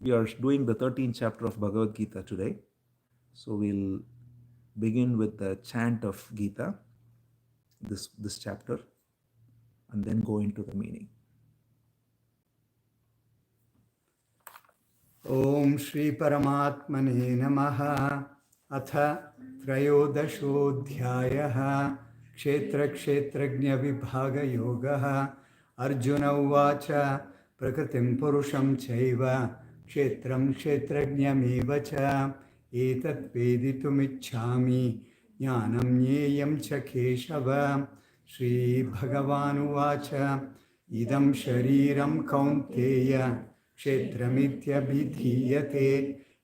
We are doing the 13th chapter of Bhagavad Gita today. So we'll begin with the chant of Gita, this chapter, and then go into the meaning. Om Shri Paramatmane Namaha Atha Trayodashodhyayaha Kshetra Kshetrajna Vibhaga Yogaha Arjuna Uvacha Prakritim Purusham Chaiva Kshetram Kshetrajnyamevacha Etat Veditumicchami Jnanam Nyeyam Cha Keshava Shri Bhagavan Uvacha Idam Shariram Kaunteya Kshetramithyabhidhiyate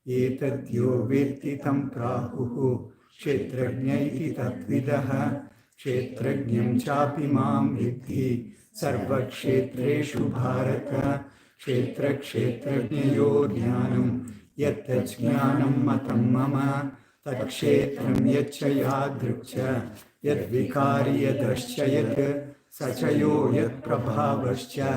etadyo vetti tam prahuhu kshetrajna iti tatvidaha kshetrajnam chapi mam vidhi sarva kshetreshu bharata kshetra kshetrajnayo jnanam yattachjnanam matam mama takshetram yachayadrukcha yadvikari yadascha yat sachayo yat prabhavascha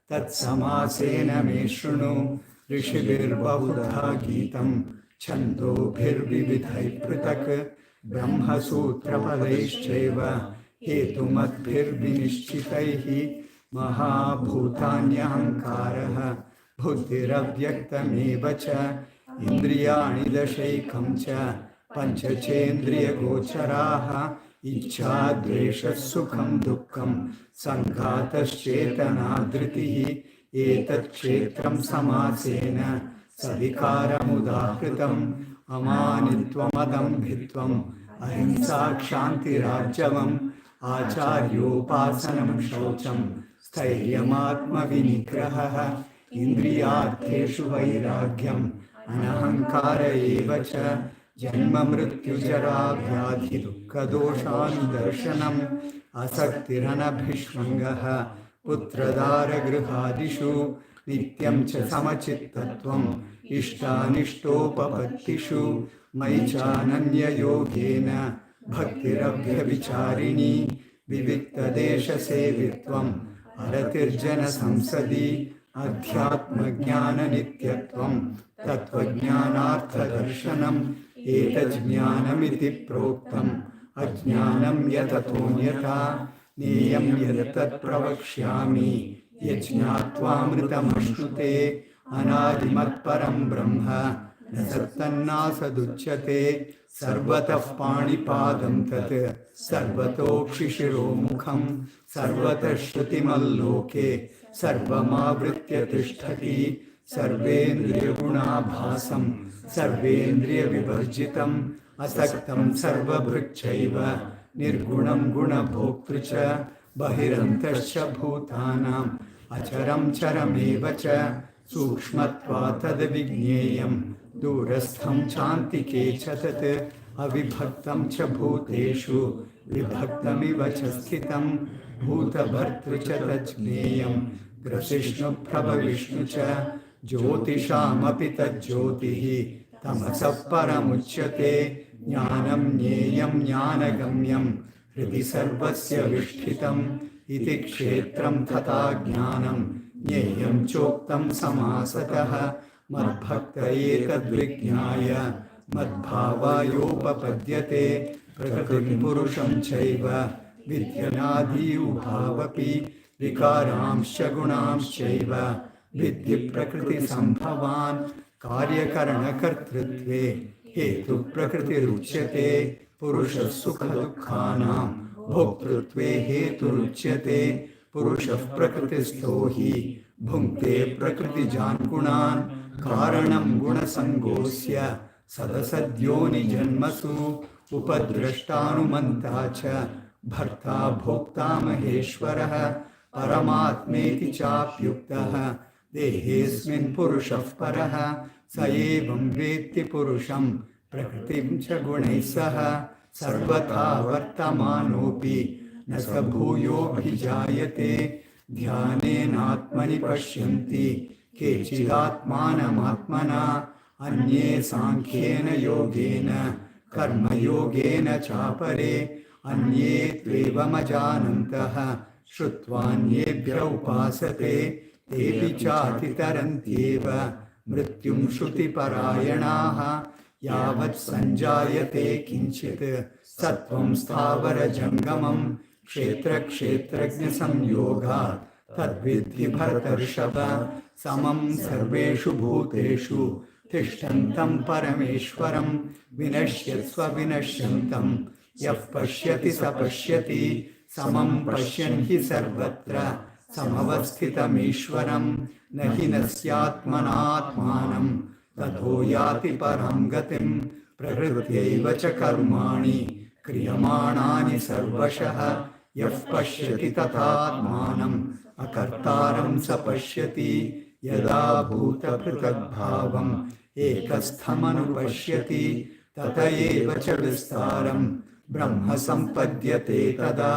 Tatsamasena me shrunu rishibir bahudha gitam chandobhirvividhai pritak brahma sutra padaishcheva hetumadbhirvinishchitaihi mahabhutanyahankaraha buddhiravyaktamevacha indriyani dashaikam cha panchachendriya gocharaha Ichha dvesha sukham dukkam sanghataschetana dhritihi etat kshetram samasena sadikaram udahritam amanitvamadam bhitvam ahimsa kshanti rajyavam acharyopasanam shaucham sthairyamatma vinigraha indriyartheshu vairagyam anahankara evacha Janma mrityu jara vyadhi dukkha doshanudarshanam asaktirana bhishvangaha putradara grihadishu nityam cha samachittatvam ishtanishtopavattishu maicha yogena bhaktirabhya vicharini viviktadesha sevitvam aratirjana samsadi adhyatma jnana nityatvam tattva jnanartha darshanam एतज्ज्ञानमिति प्रोक्तम् अज्ञानं यततोऽन्यथा नेयं यदतत् प्रवक्ष्यामि यज्ञात्वामृतमश्नुते अनादिमत्परं ब्रह्म न सत्तन्नासदुच्यते सर्वतः पाणिपादं तत् सर्वतोक्षिशिरोमुखं सर्वतः श्रुतिमल्लोके सर्वमावृत्य तिष्ठति सर्वेन्द्रियगुणाभासं सर्वेन्द्रियविवर्जितम् असक्तं सर्वभृक्षैव निर्गुणं गुणभोक्तृ च बहिरन्तश्च भूतानाम् अचरं चरमेव च सूक्ष्मत्वात् तद्विज्ञेयं दूरस्थं चान्तिके च तत् अविभक्तं च भूतेषु विभक्तमिव च स्थितं भूतभर्तृ च तज्ज्ञेयं ग्रसिष्णुप्रभविष्णु च ज्योतिषामपि तज्ज्योतिः तमसः परमुच्यते ज्ञानं ज्ञेयं ज्ञानगम्यं हृदि सर्वस्य विष्ठितम् इति क्षेत्रं तथा ज्ञानं ज्ञेयं चोक्तं समासतः मद्भक्त एतद्विज्ञाय मद्भावायोपपद्यते प्रकृतिं पुरुषं चैव विद्यनादि उभावपि विकारांश्च गुणांश्चैव विद्धि प्रकृतिसम्भवान् कार्यकरणकर्तृत्वे हेतुप्रकृतिरुच्यते पुरुषः सुखदुःखानां भोक्तृत्वे हेतुरुच्यते पुरुषः प्रकृतिस्थो हि भुङ्क्ते प्रकृतिजान् गुणान् कारणं गुणसङ्गोऽस्य सदसद्योनिजन्मसु उपद्रष्टानुमन्ता च भर्ता भोक्ता महेश्वरः परमात्मेति चाप्युक्तः देहेऽस्मिन् पुरुषः परः स एवं वेत्ति पुरुषं प्रकृतिं च गुणैः सह सर्वथा वर्तमानोऽपि न स भूयोऽभिजायते ध्यानेनात्मनि पश्यन्ति केचिदात्मानमात्मना अन्ये साङ्ख्येन योगेन कर्मयोगेन चापरे अन्ये त्वेवमजानन्तः श्रुत्वान्येभ्य उपासते तेऽपि चातितरन्त्येव मृत्युं श्रुतिपरायणाः यावत् सञ्जायते किञ्चित् सत्त्वं स्थावरजङ्गमं क्षेत्रक्षेत्रज्ञसंयोगात् तद्विद्धि भरतर्षभ समं सर्वेषु भूतेषु तिष्ठन्तं परमेश्वरं विनश्यत्स्व विनश्यन्तं यः पश्यति स पश्यति समं पश्यन् हि सर्वत्र समवस्थितमीश्वरं न हि नस्यात्मनात्मानं ततो याति परां गतिं प्रकृत्यैव च कर्माणि क्रियमाणानि सर्वशः यः पश्यति तथात्मानम् अकर्तारं स पश्यति यदा भूतपृथग्भावम् एकस्थमनुपश्यति तत एव च विस्तारं ब्रह्म सम्पद्यते तदा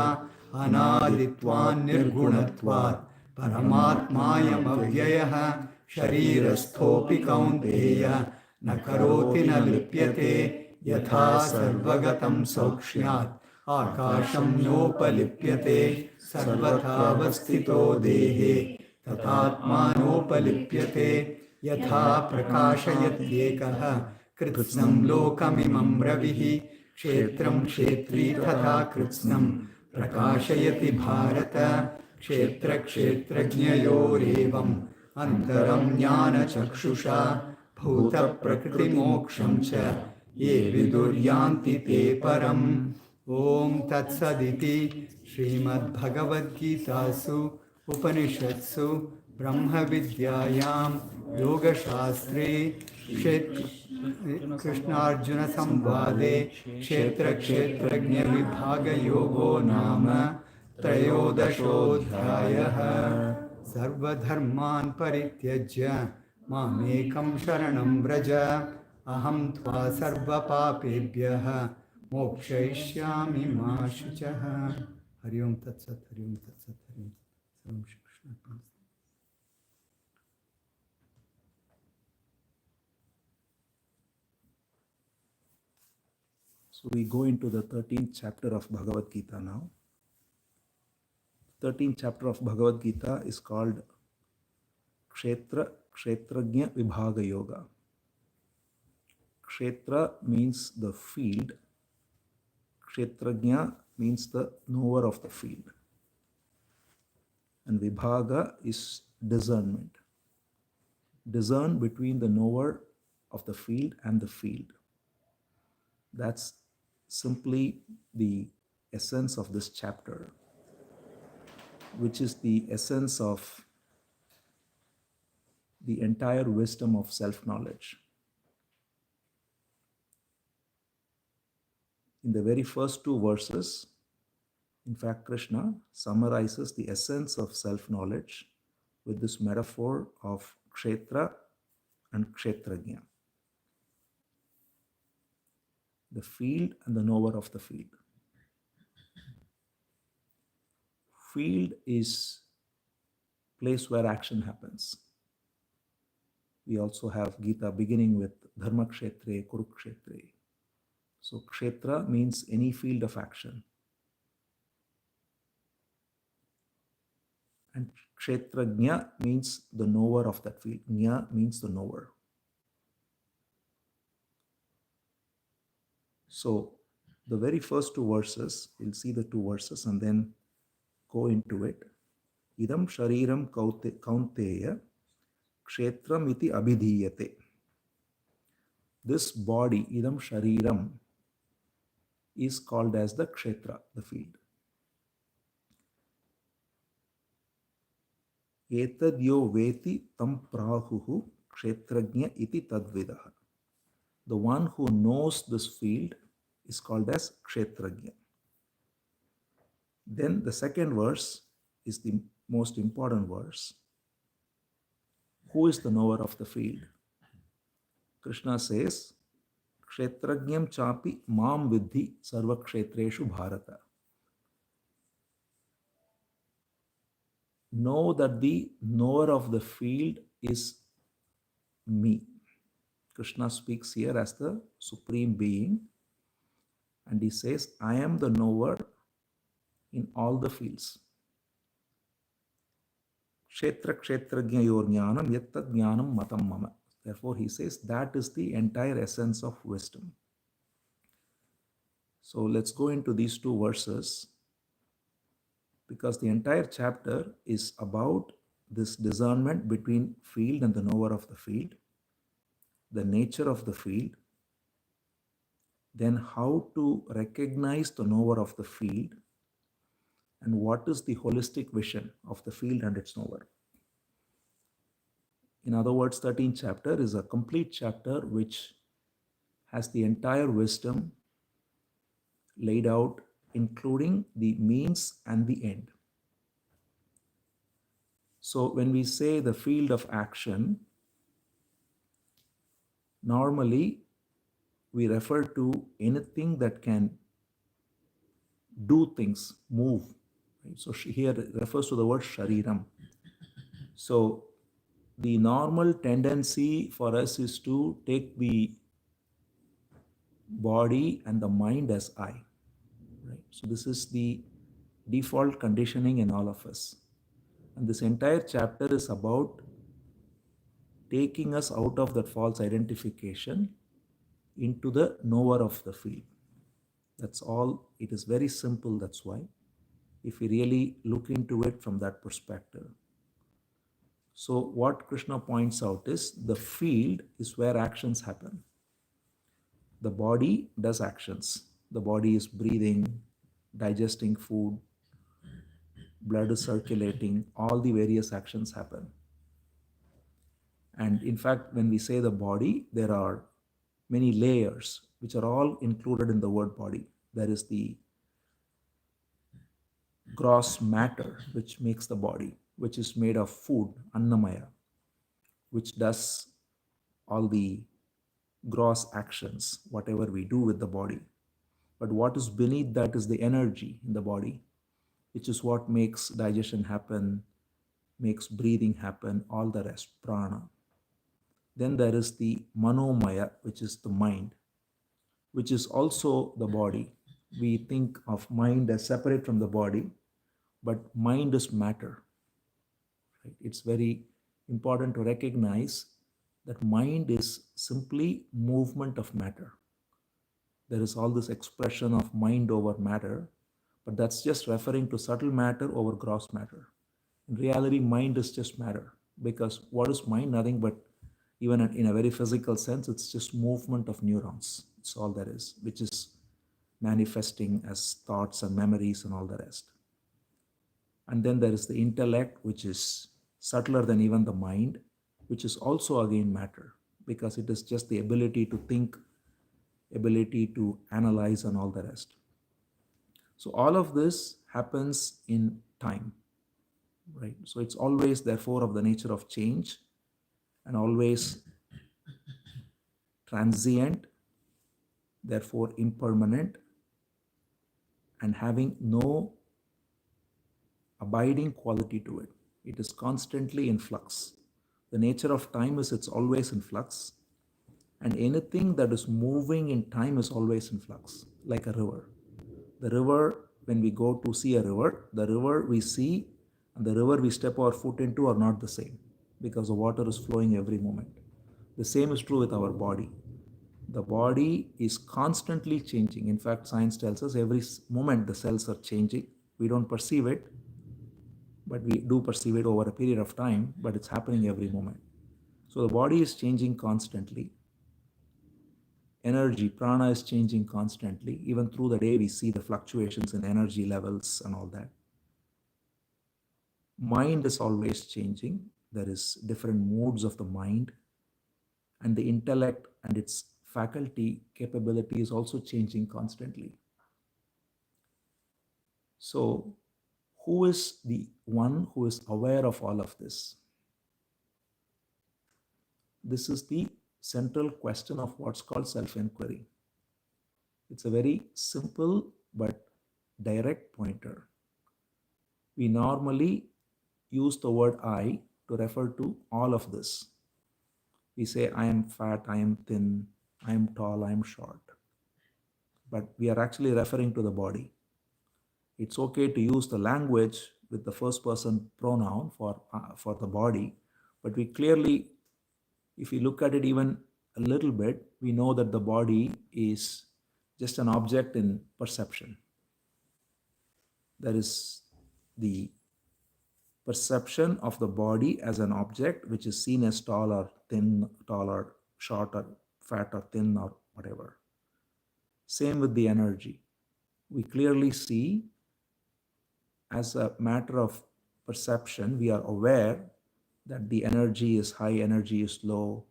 अनादित्वान् निर्गुणत्वात् परमात्मायमव्ययः शरीरस्थोऽपि कौन्तेय न करोति न लिप्यते यथा सर्वगतं सौक्ष्म्यात् आकाशं नोपलिप्यते सर्वथावस्थितो देहे तथात्मानोपलिप्यते यथा प्रकाशयत्येकः कृत्स्नं लोकमिमं रविः क्षेत्रं क्षेत्री तथा कृत्स्नं प्रकाशयति भारत क्षेत्रक्षेत्रज्ञयोरेवम् अन्तरं ज्ञानचक्षुषा भूतप्रकृतिमोक्षं च ये विदुर्यान्ति ते परम्। ॐ तत्सदिति श्रीमद्भगवद्गीतासु उपनिषत्सु ब्रह्मविद्यायां योगशास्त्रे कृष्णार्जुनसंवादे क्षेत्रक्षेत्रज्ञविभागयोगो नाम त्रयोदशोऽध्यायः। सर्वधर्मान् परित्यज्य मामेकं शरणं व्रज अहं त्वा सर्वपापेभ्यः मोक्षयिष्यामि मा शुचः। हरि ओम तत्सत्, हरि ओम तत्सत्, हरि ओम सर्वं Shri कृष्णार्पणमस्तु। So we go into the 13th chapter of Bhagavad Gita now. 13th chapter of Bhagavad Gita is called Kshetrajna Vibhaga Yoga. Kshetra means the field. Kshetrajna means the knower of the field. And Vibhaga is discernment. Discern between the knower of the field and the field. That's simply the essence of this chapter, which is the essence of the entire wisdom of self-knowledge. In the very first two verses, in fact, Krishna summarizes the essence of self-knowledge with this metaphor of Kshetra and Kshetrajna, the field and the knower of the field. Field is place where action happens. We also have Gita beginning with Dharma Kshetre, Kurukshetre. So Kshetra means any field of action. And Kshetrajna means the knower of that field. Jna means the knower. So the very first two verses, we'll see the two verses and then go into it. Idam shariram kaunteya kshetram iti abhidhiyate. This body, idam shariram, is called as the kshetra, the field. Etadyo veti tam prahuhu kshetrajna iti tadvidaha. The one who knows this field is called as Kshetrajna. Then the second verse is the most important verse. Who is the knower of the field? Krishna says, Kshetrajnam chapi mam vidhi sarva kshetreshu bharata. Know that the knower of the field is me. Krishna speaks here as the Supreme Being, and he says, I am the knower in all the fields. Kshetra kshetrajna yor jnanam yatta jnanam matam mama. Therefore, he says that is the entire essence of wisdom. So let's go into these two verses, because the entire chapter is about this discernment between field and the knower of the field, the nature of the field, then how to recognize the knower of the field, and what is the holistic vision of the field and its knower. In other words, 13th chapter is a complete chapter which has the entire wisdom laid out, including the means and the end. So when we say the field of action, normally we refer to anything that can do things, move. Right? So here it refers to the word shariram. So the normal tendency for us is to take the body and the mind as I. Right? So this is the default conditioning in all of us. And this entire chapter is about taking us out of that false identification into the knower of the field. That's all. It is very simple. That's why, if we really look into it from that perspective. So what Krishna points out is the field is where actions happen. The body does actions. The body is breathing, digesting food, blood is circulating, all the various actions happen. And in fact, when we say the body, there are many layers which are all included in the word body. There is the gross matter which makes the body, which is made of food, annamaya, which does all the gross actions, whatever we do with the body. But what is beneath that is the energy in the body, which is what makes digestion happen, makes breathing happen, all the rest, prana. Then there is the manomaya, which is the mind, which is also the body. We think of mind as separate from the body, but mind is matter. Right? It's very important to recognize that mind is simply movement of matter. There is all this expression of mind over matter, but that's just referring to subtle matter over gross matter. In reality, mind is just matter, because what is mind? Nothing but, even in a very physical sense, it's just movement of neurons. It's all there is, which is manifesting as thoughts and memories and all the rest. And then there is the intellect, which is subtler than even the mind, which is also again matter, because it is just the ability to think, ability to analyze and all the rest. So all of this happens in time, right? So it's always therefore of the nature of change and always transient, therefore impermanent, and having no abiding quality to it. It is constantly in flux. The nature of time is it's always in flux, and anything that is moving in time is always in flux, like a river. The river, when we go to see a river, the river we see and the river we step our foot into are not the same, because the water is flowing every moment. The same is true with our body. The body is constantly changing. In fact, science tells us every moment the cells are changing. We don't perceive it, but we do perceive it over a period of time, but it's happening every moment. So the body is changing constantly. Energy, prana is changing constantly. Even through the day, we see the fluctuations in energy levels and all that. Mind is always changing. There is different modes of the mind, and the intellect and its faculty capability is also changing constantly. So who is the one who is aware of all of this? This is the central question of what's called self-inquiry. It's a very simple but direct pointer. We normally use the word I to refer to all of this. We say, I am fat, I am thin, I am tall, I am short. But we are actually referring to the body. It's okay to use the language with the first person pronoun for the body, but we clearly If we look at it even a little bit, we know that the body is just an object in perception. There is the perception of the body as an object which is seen as tall or thin, tall or short or fat or thin or whatever. Same with the energy. We clearly see, as a matter of perception, we are aware that the energy is high, energy is low,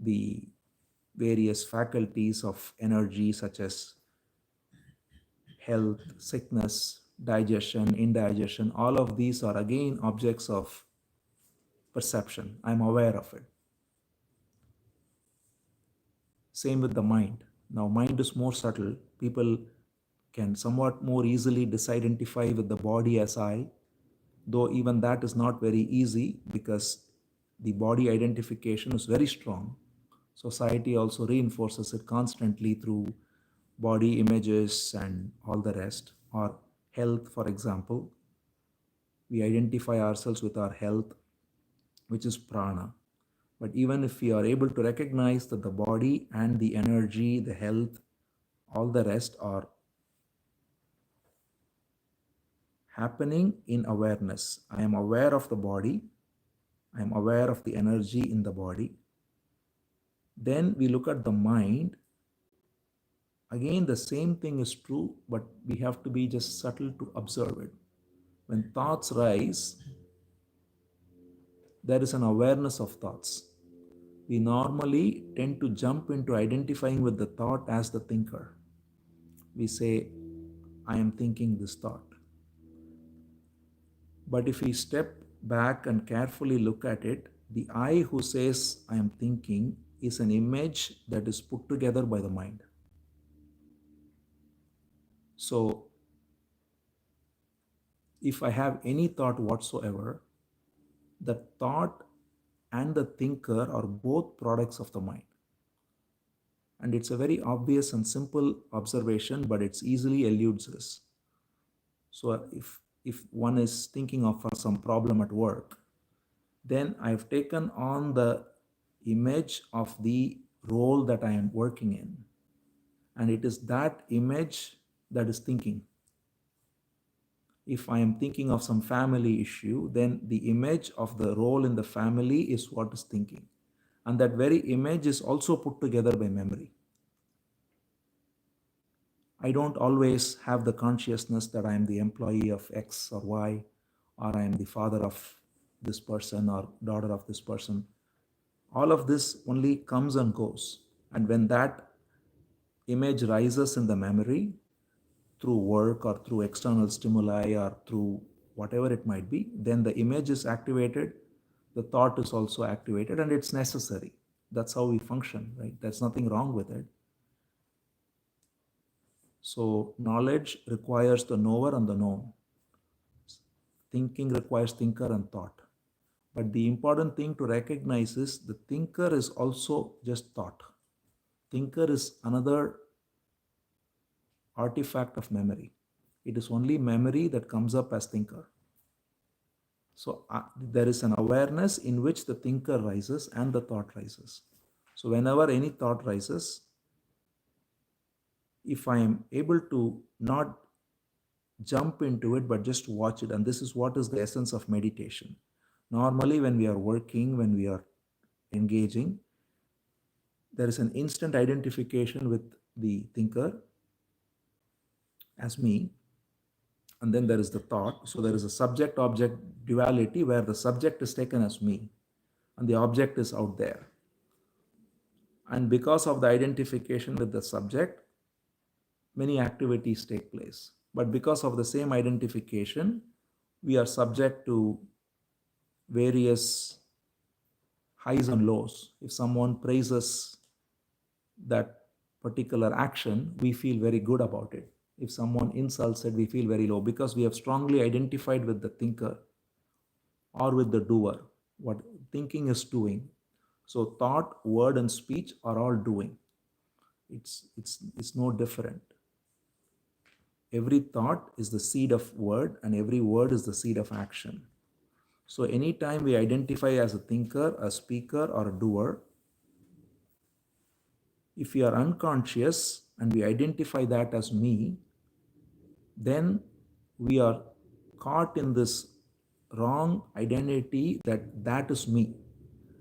the various faculties of energy such as health, sickness, digestion, indigestion, all of these are again objects of perception. I'm aware of it. Same with the mind. Now, mind is more subtle. People can somewhat more easily disidentify with the body as I, though even that is not very easy because the body identification is very strong. Society also reinforces it constantly through body images and all the rest. Or health, for example, we identify ourselves with our health, which is prana. But even if we are able to recognize that the body and the energy, the health, all the rest are happening in awareness. I am aware of the body, I am aware of the energy in the body. Then we look at the mind. Again, the same thing is true, but we have to be just subtle to observe it. When thoughts rise, there is an awareness of thoughts. We normally tend to jump into identifying with the thought as the thinker. We say, I am thinking this thought. But if we step back and carefully look at it, the I who says I am thinking is an image that is put together by the mind. So, if I have any thought whatsoever, the thought and the thinker are both products of the mind. And it's a very obvious and simple observation, but it's easily eludes us. So if one is thinking of some problem at work, then I've taken on the image of the role that I am working in. And it is that image that is thinking. If I am thinking of some family issue, then the image of the role in the family is what is thinking. And that very image is also put together by memory. I don't always have the consciousness that I am the employee of X or Y, or I am the father of this person or daughter of this person. All of this only comes and goes. And when that image rises in the memory through work or through external stimuli or through whatever it might be, then the image is activated, the thought is also activated, and it's necessary. That's how we function, right? There's nothing wrong with it. So knowledge requires the knower and the known. Thinking requires thinker and thought. But the important thing to recognize is the thinker is also just thought. Thinker is another artifact of memory. It is only memory that comes up as thinker. So there is an awareness in which the thinker rises and the thought rises. So whenever any thought rises, if I am able to not jump into it but just watch it, and this is what is the essence of meditation. Normally when we are working, when we are engaging, there is an instant identification with the thinker as me, and then there is the thought. So there is a subject-object duality where the subject is taken as me and the object is out there. And because of the identification with the subject, many activities take place. But because of the same identification, we are subject to various highs and lows. If someone praises that particular action, we feel very good about it. If someone insults it, we feel very low because we have strongly identified with the thinker or with the doer, what thinking is doing. So thought, word, and speech are all doing. It's no different. Every thought is the seed of word, and every word is the seed of action. So anytime we identify as a thinker, a speaker, or a doer, if we are unconscious and we identify that as me, then we are caught in this wrong identity that that is me.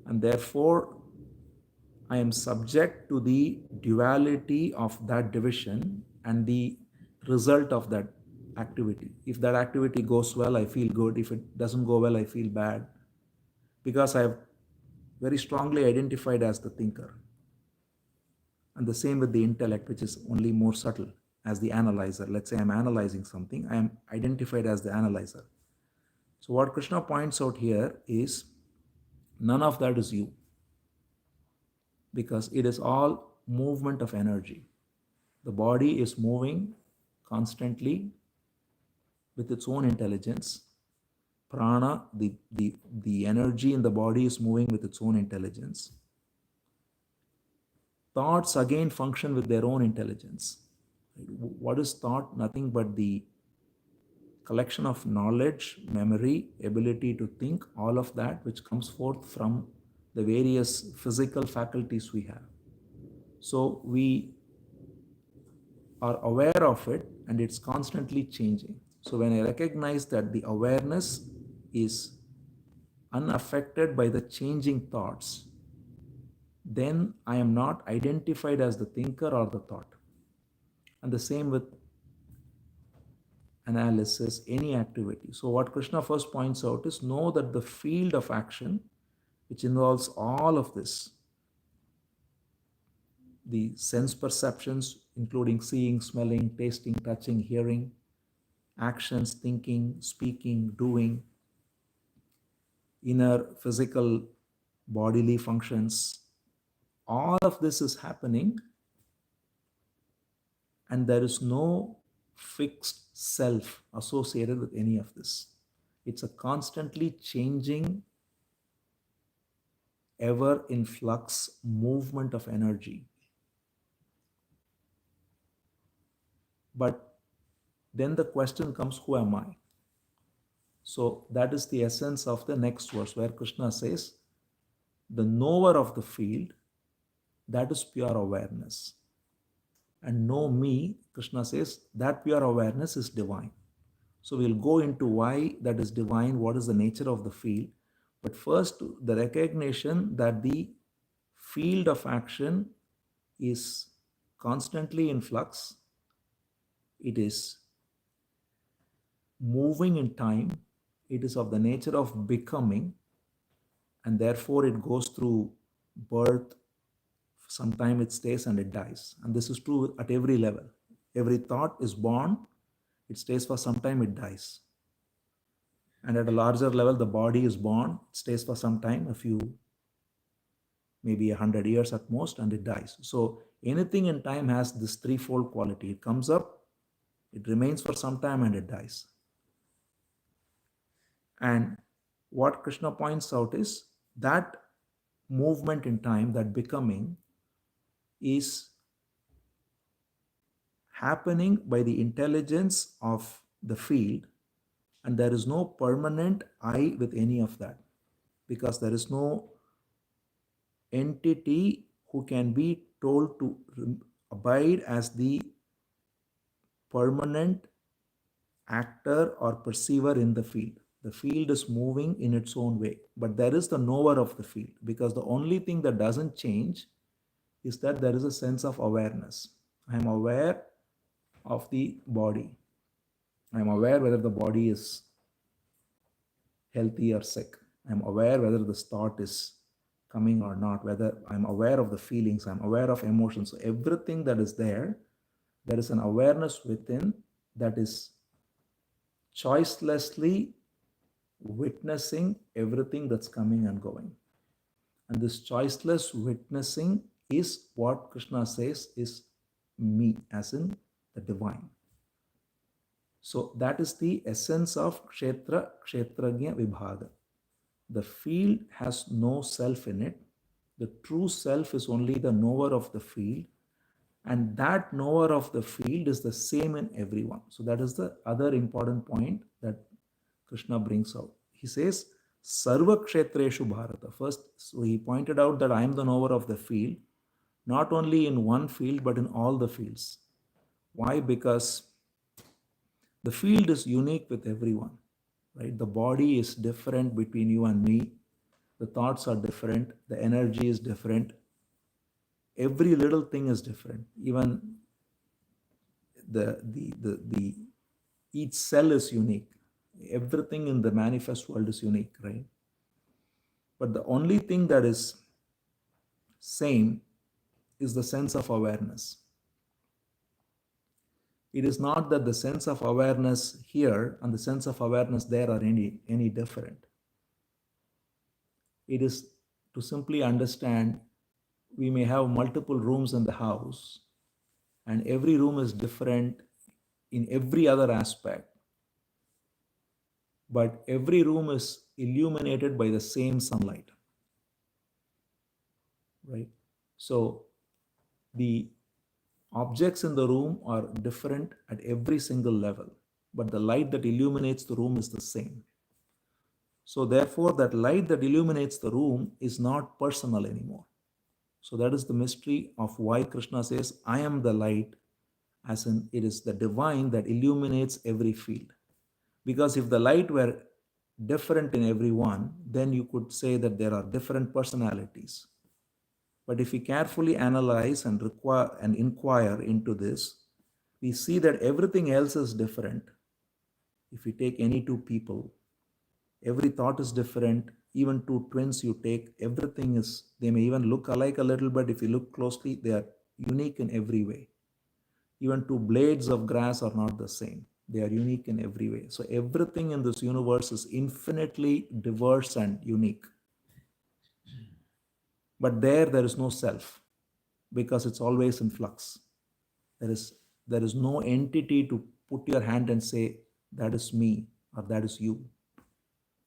And therefore, I am subject to the duality of that division and the result of that activity. If that activity goes well, I feel good. If it doesn't go well, I feel bad. Because I have very strongly identified as the thinker. And the same with the intellect, which is only more subtle as the analyzer. Let's say I'm analyzing something, I am identified as the analyzer. So, what Krishna points out here is none of that is you, because it is all movement of energy. The body is moving constantly with its own intelligence. Prana, the energy in the body, is moving with its own intelligence. Thoughts again function with their own intelligence. What is thought? Nothing but the collection of knowledge, memory, ability to think, all of that which comes forth from the various physical faculties we have. So we are aware of it and it's constantly changing. So when I recognize that the awareness is unaffected by the changing thoughts, then I am not identified as the thinker or the thought. And the same with analysis, any activity. So what Krishna first points out is know that the field of action, which involves all of this, the sense perceptions, including seeing, smelling, tasting, touching, hearing, actions, thinking, speaking, doing, inner physical bodily functions, all of this is happening and there is no fixed self associated with any of this. It's a constantly changing, ever in flux movement of energy. But then the question comes, who am I? So that is the essence of the next verse where Krishna says, the knower of the field, that is pure awareness. And know me, Krishna says, that pure awareness is divine. So we'll go into why that is divine, what is the nature of the field. But first, the recognition that the field of action is constantly in flux. It is moving in time. It is of the nature of becoming. And therefore, it goes through birth. Sometime it stays and it dies. And this is true at every level. Every thought is born, it stays for some time, it dies. And at a larger level, the body is born, it stays for some time, a few, maybe 100 years at most, and it dies. So anything in time has this threefold quality. It comes up, it remains for some time, and it dies. And what Krishna points out is that movement in time, that becoming, is happening by the intelligence of the field, and there is no permanent I with any of that, because there is no entity who can be told to abide as the permanent actor or perceiver in the field. The field is moving in its own way, but there is the knower of the field, because the only thing that doesn't change is that there is a sense of awareness. I am aware of the body. I am aware whether the body is healthy or sick. I am aware whether this thought is coming or not, whether I'm aware of the feelings, I'm aware of emotions. So everything that is there is an awareness within that is choicelessly witnessing everything that's coming and going. And this choiceless witnessing is what Krishna says is me, as in the divine. So that is the essence of Kshetra, Kshetrajna Vibhaga. The field has no self in it. The true self is only the knower of the field. And that knower of the field is the same in everyone. So that is the other important point that Krishna brings out. He says, Sarva Kshetreshu Bharata. First, so he pointed out that I am the knower of the field, not only in one field, but in all the fields. Why? Because the field is unique with everyone, right? The body is different between you and me. The thoughts are different. The energy is different. Every little thing is different. Even the each cell is unique. Everything in the manifest world is unique, right? But the only thing that is same is the sense of awareness. It is not that the sense of awareness here and the sense of awareness there are any different. It is to simply understand we may have multiple rooms in the house and every room is different in every other aspect, but every room is illuminated by the same sunlight, right? So the objects in the room are different at every single level, but the light that illuminates the room is the same. So therefore, that light that illuminates the room is not personal anymore. So that is the mystery of why Krishna says, I am the light, as in it is the divine that illuminates every field. Because if the light were different in everyone, then you could say that there are different personalities. But if we carefully analyze and inquire into this, we see that everything else is different. If you take any two people, every thought is different. Even two twins you take, everything is, they may even look alike a little, but if you look closely, they are unique in every way. Even two blades of grass are not the same. They are unique in every way. So everything in this universe is infinitely diverse and unique. But there is no self because it's always in flux. There is no entity to put your hand and say, that is me or that is you.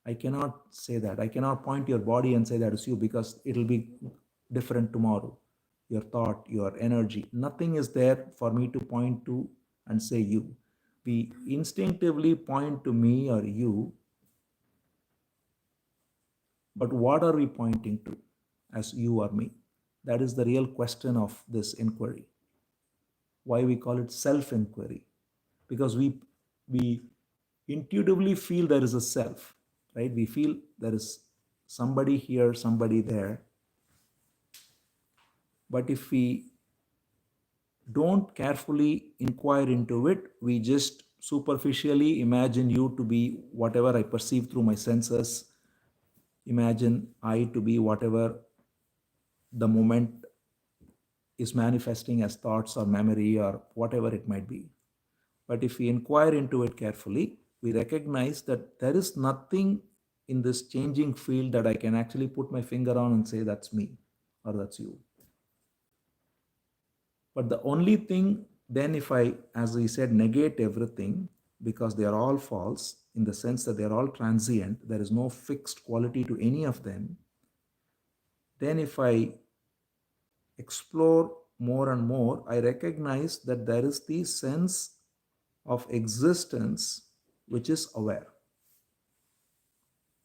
I cannot say that. I cannot point your body and say that is you because it'll be different tomorrow. Your thought, your energy, nothing is there for me to point to and say you. We instinctively point to me or you, but what are we pointing to as you or me? That is the real question of this inquiry. Why we call it self-inquiry? Because we intuitively feel there is a self, right? We feel there is somebody here, somebody there. But if we don't carefully inquire into it, we just superficially imagine you to be whatever I perceive through my senses, imagine I to be whatever the moment is manifesting as thoughts or memory or whatever it might be. But if we inquire into it carefully, we recognize that there is nothing in this changing field that I can actually put my finger on and say that's me or that's you. But the only thing then, if I, as we said, negate everything because they are all false in the sense that they are all transient, there is no fixed quality to any of them, then if I explore more and more, I recognize that there is the sense of existence which is aware.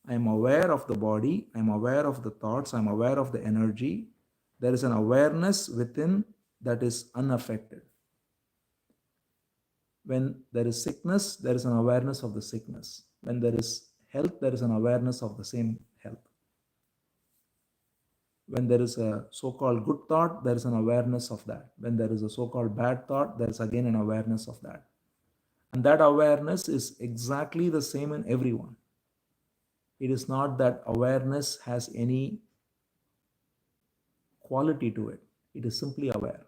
I am aware of the body, I am aware of the thoughts, I am aware of the energy. There is an awareness within that is unaffected. When there is sickness, there is an awareness of the sickness. When there is health, there is an awareness of the same health. When there is a so-called good thought, there is an awareness of that. When there is a so-called bad thought, there is again an awareness of that. And that awareness is exactly the same in everyone. It is not that awareness has any quality to it. It is simply aware.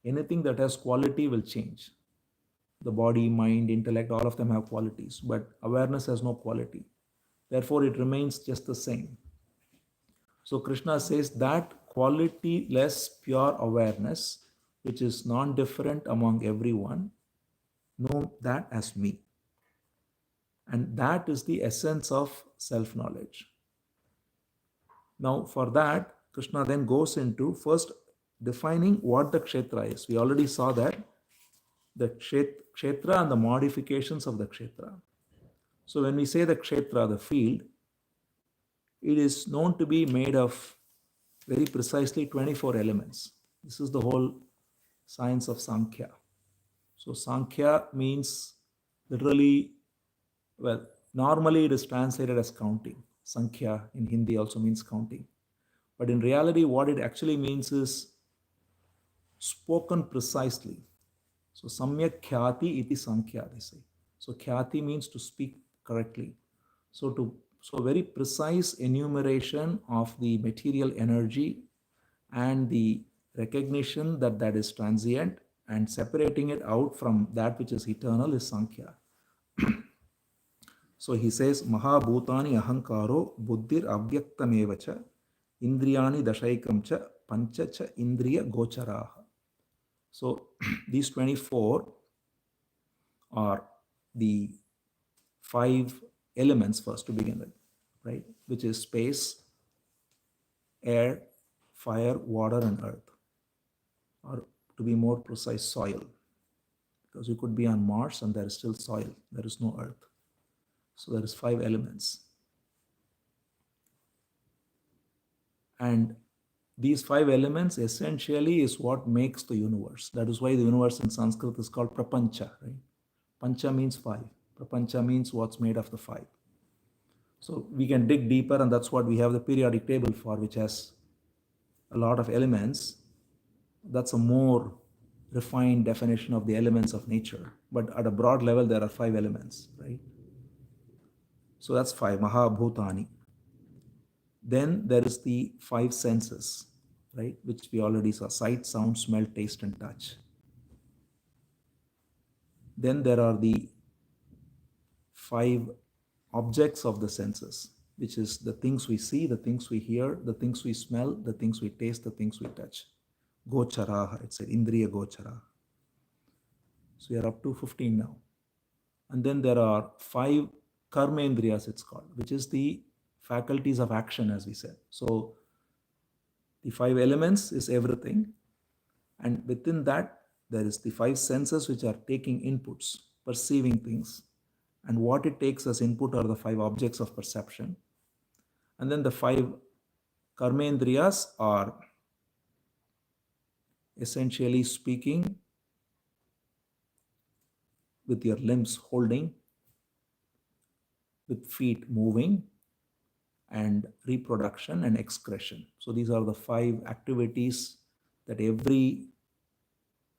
Anything that has quality will change. The body, mind, intellect, all of them have qualities, but awareness has no quality. Therefore, it remains just the same. So Krishna says that quality-less pure awareness, which is non-different among everyone, know that as me. And that is the essence of self-knowledge. Now, for that, Krishna then goes into first defining what the Kshetra is. We already saw that the Kshetra and the modifications of the Kshetra. So when we say the Kshetra, the field, it is known to be made of very precisely 24 elements. This is the whole science of Sankhya. So Sankhya means literally, well, normally it is translated as counting. Sankhya in Hindi also means counting. But in reality, what it actually means is spoken precisely. So samyak khyati iti sankhya, they say. So khyati means to speak correctly. So very precise enumeration of the material energy and the recognition that that is transient and separating it out from that which is eternal is sankhya. So he says, Mahabhutani ahankaro buddhir avyaktamevacha indriyani dashaikam cha pancha cha indriya gocharaha. So these 24 are the 5 elements first to begin with, right? Which is space, air, fire, water, and earth. Or to be more precise, soil. Because you could be on Mars and there is still soil, there is no earth. So there is 5 elements. And these 5 elements essentially is what makes the universe. That is why the universe in Sanskrit is called prapancha, right? Pancha means 5. Prapancha means what's made of the 5. So we can dig deeper, and that's what we have the periodic table for, which has a lot of elements. That's a more refined definition of the elements of nature. But at a broad level, there are 5 elements, right? So that's 5, Mahabhutani. Then there is the 5 senses, right? Which we already saw: sight, sound, smell, taste, and touch. Then there are the 5 objects of the senses, which is the things we see, the things we hear, the things we smell, the things we taste, the things we touch. Gocharaha, it's an Indriya Gochara. So we are up to 15 now. And then there are 5 Karmendriyas, it's called, which is the faculties of action, as we said. So the 5 elements is everything. And within that, there is the 5 senses which are taking inputs, perceiving things. And what it takes as input are the 5 objects of perception. And then the 5 Karmendriyas are essentially speaking with your limbs holding, with feet moving, and reproduction and excretion. So these are the 5 activities that every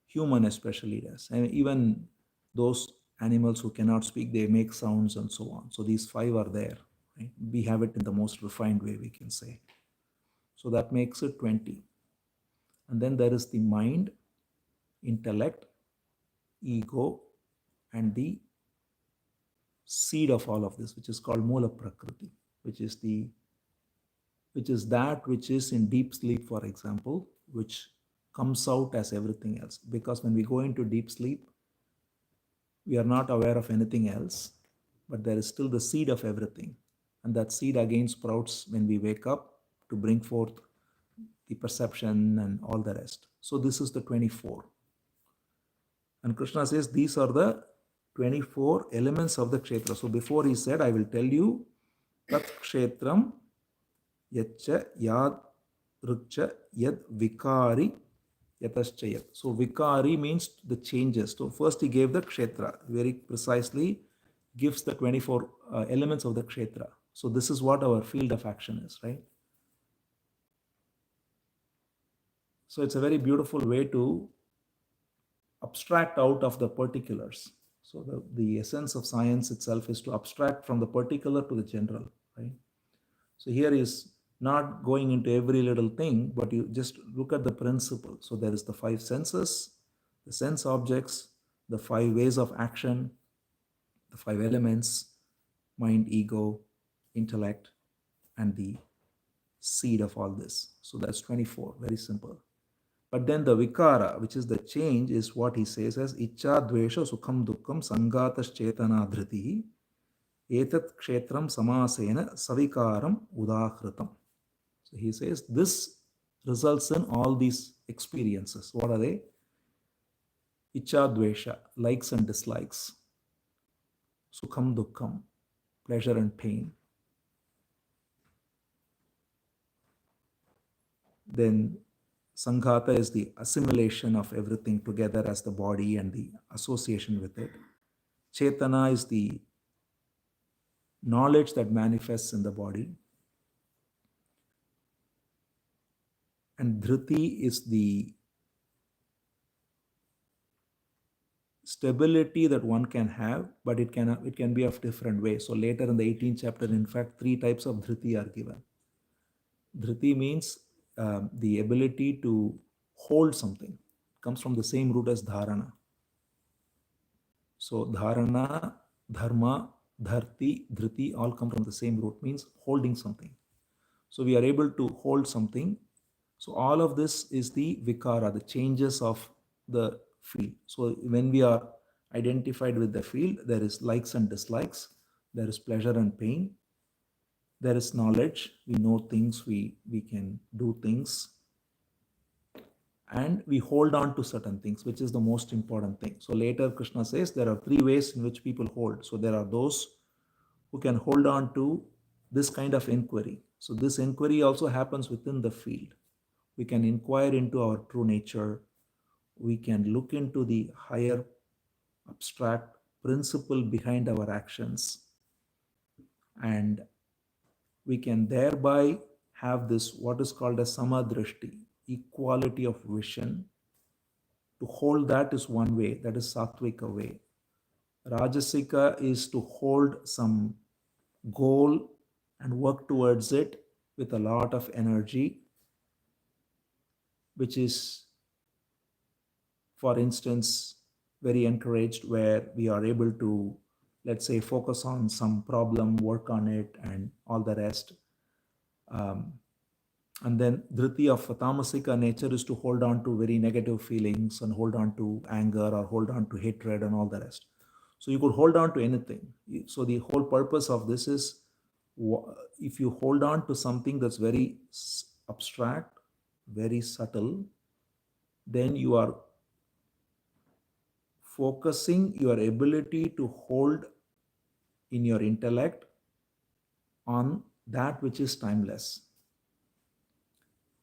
human especially does. And even those animals who cannot speak, they make sounds and so on. So these 5 are there. Right? We have it in the most refined way, we can say. So that makes it 20. And then there is the mind, intellect, ego, and the seed of all of this, which is called Mula Prakriti, which is that which is in deep sleep, for example, which comes out as everything else. Because when we go into deep sleep, we are not aware of anything else, but there is still the seed of everything. And that seed again sprouts when we wake up to bring forth the perception and all the rest. So this is the 24. And Krishna says these are the 24 elements of the Kshetra. So before he said, I will tell you Tat Kshetram Yacha Yad Rukcha Yad Vikari Yataschayat. So Vikari means the changes. So first he gave the Kshetra, very precisely gives the 24 elements of the Kshetra. So this is what our field of action is, right? So it's a very beautiful way to abstract out of the particulars. So the essence of science itself is to abstract from the particular to the general, right? So here is not going into every little thing, but you just look at the principle. So there is the 5 senses, the sense objects, the 5 ways of action, the 5 elements, mind, ego, intellect, and the seed of all this. So that's 24, very simple. But then the vikara, which is the change, is what he says as Icha Dvesha Sukham Dukkam Sangatas Chetana Dhriti Etat Kshetram Samasena Savikaram Udahritam. So he says this results in all these experiences. What are they? Icha Dvesha, likes and dislikes. Sukham Dukkam, pleasure and pain. Then Sanghata is the assimilation of everything together as the body and the association with it. Chetana is the knowledge that manifests in the body. And Dhriti is the stability that one can have, but it can be of different ways. So later in the 18th chapter, in fact, 3 types of Dhriti are given. Dhriti means the ability to hold something. It comes from the same root as dharana. So dharana, dharma, dharti, dhriti all come from the same root, means holding something. So we are able to hold something. So all of this is the vikara, the changes of the field. So when we are identified with the field, there is likes and dislikes, there is pleasure and pain, there is knowledge, we know things, we can do things, and we hold on to certain things, which is the most important thing. So later Krishna says there are 3 ways in which people hold. So there are those who can hold on to this kind of inquiry. So this inquiry also happens within the field. We can inquire into our true nature. We can look into the higher abstract principle behind our actions. And we can thereby have this, what is called a samadrishti, equality of vision. To hold that is one way, that is sattvika way. Rajasika is to hold some goal and work towards it with a lot of energy, which is, for instance, very encouraged, where we are able to, let's say, focus on some problem, work on it, and all the rest. And then Dhriti of tamasika nature is to hold on to very negative feelings and hold on to anger or hold on to hatred and all the rest. So you could hold on to anything. So the whole purpose of this is, if you hold on to something that's very abstract, very subtle, then you are focusing your ability to hold in your intellect on that which is timeless,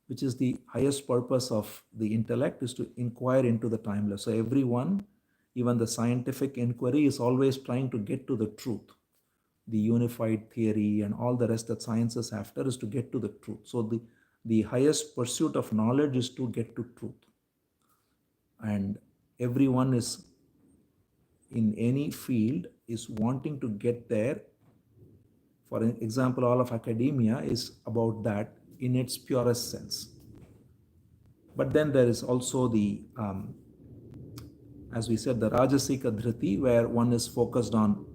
which is the highest purpose of the intellect, is to inquire into the timeless. So everyone, even the scientific inquiry, is always trying to get to the truth. The unified theory and all the rest that science is after is to get to the truth. So the highest pursuit of knowledge is to get to truth. And everyone is, in any field, is wanting to get there. For example, all of academia is about that in its purest sense. But then there is also the, as we said, the Rajasika Dhriti, where one is focused on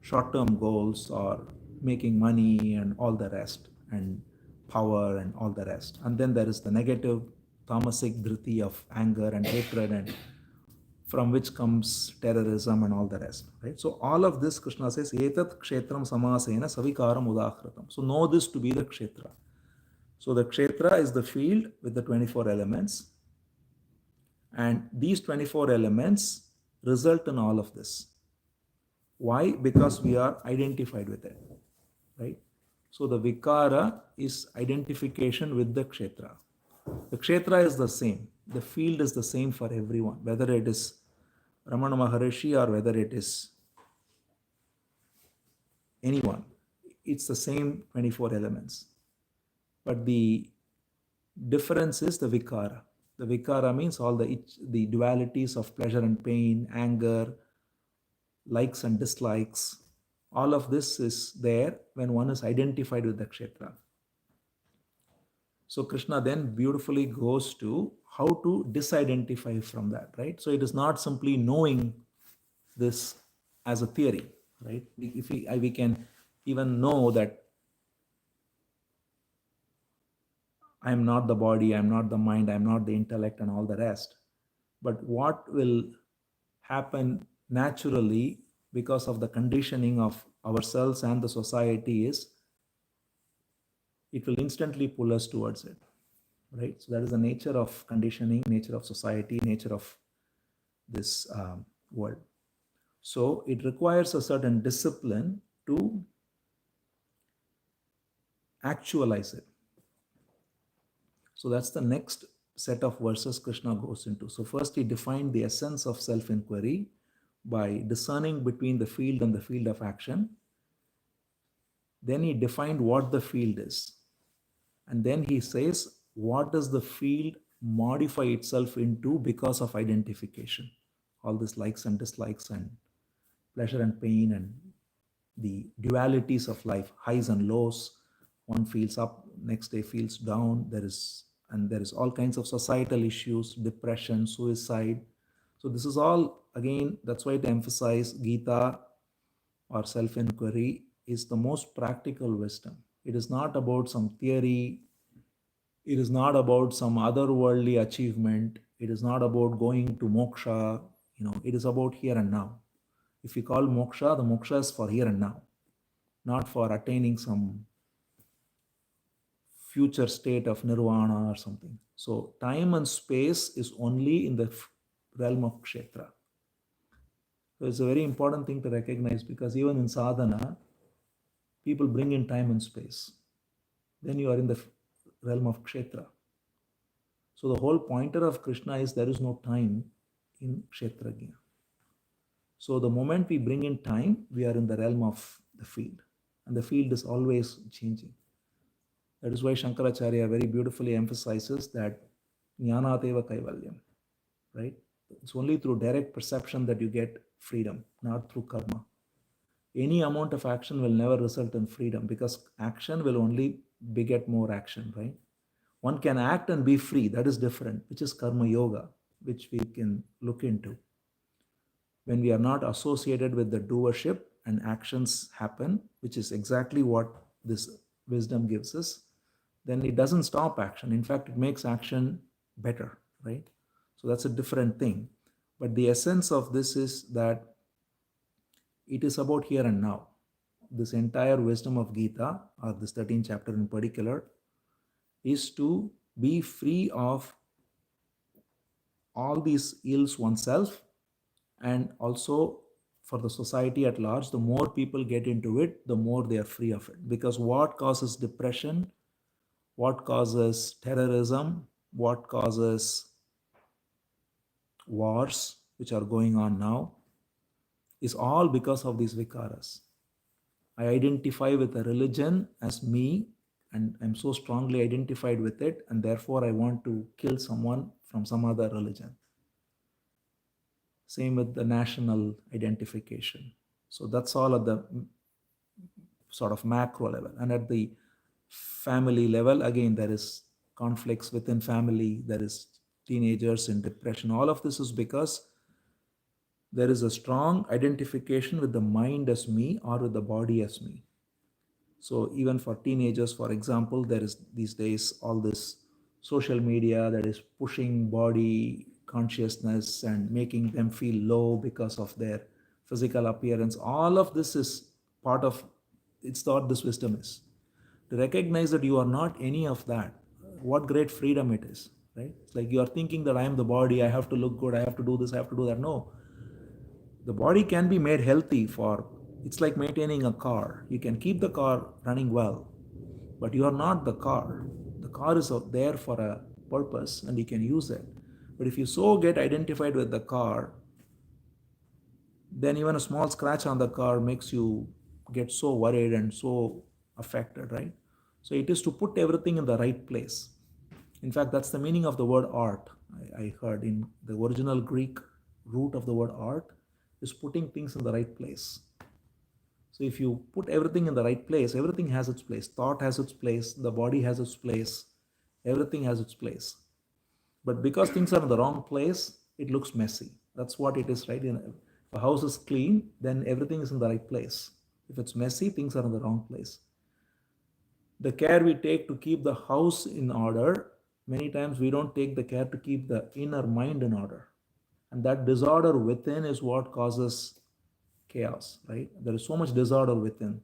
short-term goals or making money and all the rest, and power and all the rest. And then there is the negative tamasic dhriti of anger and hatred, and from which comes terrorism and all the rest, right? So all of this, Krishna says, etat kshetram samasena savikaram udahratam. So know this to be the kshetra. So the kshetra is the field with the 24 elements, and these 24 elements result in all of this. Why? Because we are identified with it, right? So the vikara is identification with the kshetra. The kshetra is the same. The field is the same for everyone, whether it is Ramana Maharishi or whether it is anyone. It's the same 24 elements. But the difference is the vikara. The vikara means all the dualities of pleasure and pain, anger, likes and dislikes. All of this is there when one is identified with the kshetra. So Krishna then beautifully goes to how to disidentify from that, right? So it is not simply knowing this as a theory, right? If we can even know that I am not the body, I am not the mind, I am not the intellect and all the rest. But what will happen naturally because of the conditioning of ourselves and the society is, it will instantly pull us towards it, right? So that is the nature of conditioning, nature of society, nature of this world. So it requires a certain discipline to actualize it. So that's the next set of verses Krishna goes into. So first he defined the essence of self-inquiry by discerning between the field and the field of action. Then he defined what the field is. And then he says, what does the field modify itself into because of identification? All this likes and dislikes and pleasure and pain and the dualities of life, highs and lows. One feels up, next day feels down. There is all kinds of societal issues, depression, suicide. So this is all, again, that's why to emphasize Gita or self-inquiry is the most practical wisdom. It is not about some theory. It is not about some otherworldly achievement. It is not about going to moksha. It is about here and now. If we call moksha, the moksha is for here and now, not for attaining some future state of nirvana or something. So time and space is only in the realm of Kshetra. So it's a very important thing to recognize, because even in sadhana, people bring in time and space. Then you are in the realm of Kshetra. So the whole pointer of Krishna is there is no time in Kshetrajna. So the moment we bring in time, we are in the realm of the field. And the field is always changing. That is why Shankaracharya very beautifully emphasizes that jnanateva kaivalyam, right? It's only through direct perception that you get freedom, not through karma. Any amount of action will never result in freedom, because action will only beget more action, right? One can act and be free, that is different, which is karma yoga, which we can look into. When we are not associated with the doership and actions happen, which is exactly what this wisdom gives us, then it doesn't stop action. In fact, it makes action better, right? So that's a different thing. But the essence of this is that it is about here and now. This entire wisdom of Gita, or this 13th chapter in particular, is to be free of all these ills oneself, and also for the society at large. The more people get into it, the more they are free of it. Because what causes depression, what causes terrorism, what causes wars, which are going on now, is all because of these vikaras. I identify with a religion as me, and I'm so strongly identified with it, and therefore I want to kill someone from some other religion. Same with the national identification. So that's all at the sort of macro level. And at the family level, again, there is conflicts within family, there is teenagers in depression. All of this is because there is a strong identification with the mind as me or with the body as me. So even for teenagers, for example, there is these days all this social media that is pushing body consciousness and making them feel low because of their physical appearance. All of this is part of, it's what this wisdom is. To recognize that you are not any of that. What great freedom it is, right? It's like you are thinking that I am the body, I have to look good, I have to do this, I have to do that. No, the body can be made healthy for, it's like maintaining a car. You can keep the car running well, but you are not the car. The car is out there for a purpose and you can use it. But if you so get identified with the car, then even a small scratch on the car makes you get so worried and so affected, right? So it is to put everything in the right place. In fact, that's the meaning of the word art. I heard in the original Greek root of the word art is putting things in the right place. So if you put everything in the right place, everything has its place. Thought has its place, the body has its place, everything has its place. But because things are in the wrong place, it looks messy. That's what it is, right? If a house is clean, then everything is in the right place. If it's messy, things are in the wrong place. The care we take to keep the house in order, many times we don't take the care to keep the inner mind in order. And that disorder within is what causes chaos, right? There is so much disorder within.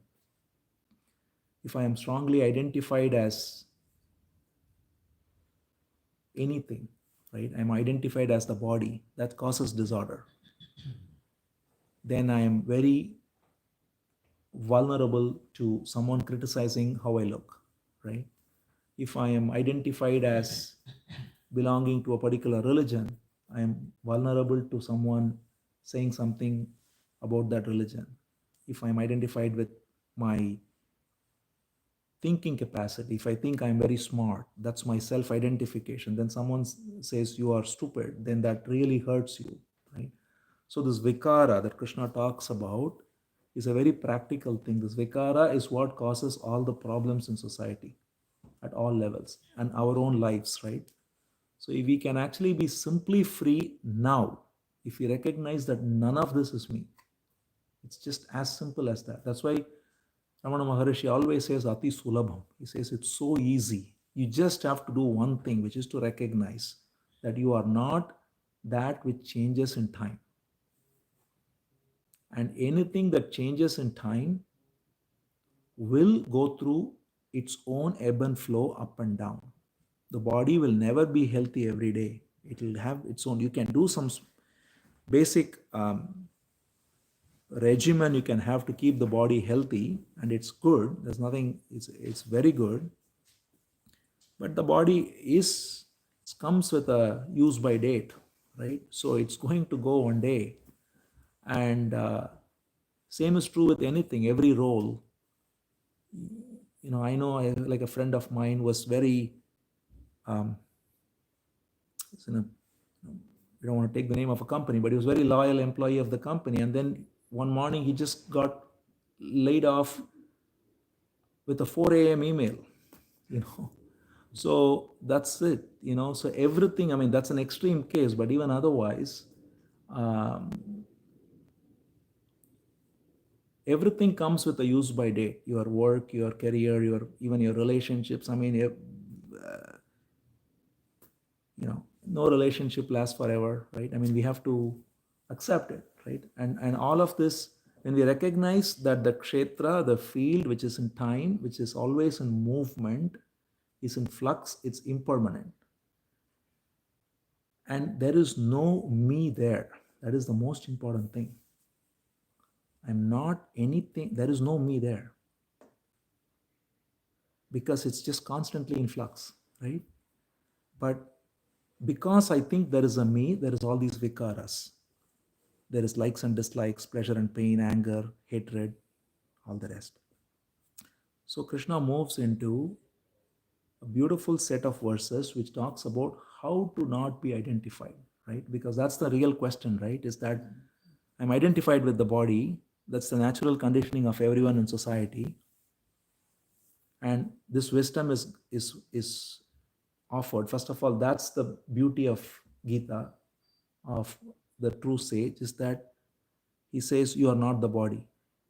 If I am strongly identified as anything, right? I'm identified as the body, that causes disorder. Then I am very vulnerable to someone criticizing how I look, right? If I am identified as belonging to a particular religion, I am vulnerable to someone saying something about that religion. If I'm identified with my thinking capacity, if I think I'm very smart, that's my self identification, then someone says you are stupid, then that really hurts you, right? So, this vikara that Krishna talks about is a very practical thing. This vikara is what causes all the problems in society at all levels and our own lives, right? So, if we can actually be simply free now, if we recognize that none of this is me, it's just as simple as that. That's why Ramana Maharishi always says Ati Sulabham. He says it's so easy. You just have to do one thing, which is to recognize that you are not that which changes in time. And anything that changes in time will go through its own ebb and flow up and down. The body will never be healthy every day. It will have its own. You can do some basic regimen you can have to keep the body healthy, and it's good. There's nothing. It's very good. But the body is comes with a use by date, right? So it's going to go one day, and same is true with anything. Every role, I know like a friend of mine was very um, we don't want to take the name of a company, but he was a very loyal employee of the company, and then one morning he just got laid off with a 4 a.m. email, you know. So that's it, So everything, I mean, that's an extreme case, but even otherwise, um, everything comes with a use by date. Your work, your career, even your relationships. I mean, no relationship lasts forever, right? I mean, we have to accept it, right? And all of this, when we recognize that the kshetra, the field, which is in time, which is always in movement, is in flux, it's impermanent. And there is no me there. That is the most important thing. I'm not anything, there is no me there. Because it's just constantly in flux, right? But because I think there is a me, there is all these vikaras. There is likes and dislikes, pleasure and pain, anger, hatred, all the rest. So Krishna moves into a beautiful set of verses which talks about how to not be identified, right? Because that's the real question, right? Is that I'm identified with the body. That's the natural conditioning of everyone in society. And this wisdom is offered. First of all, that's the beauty of Gita, of the true sage, is that he says you are not the body,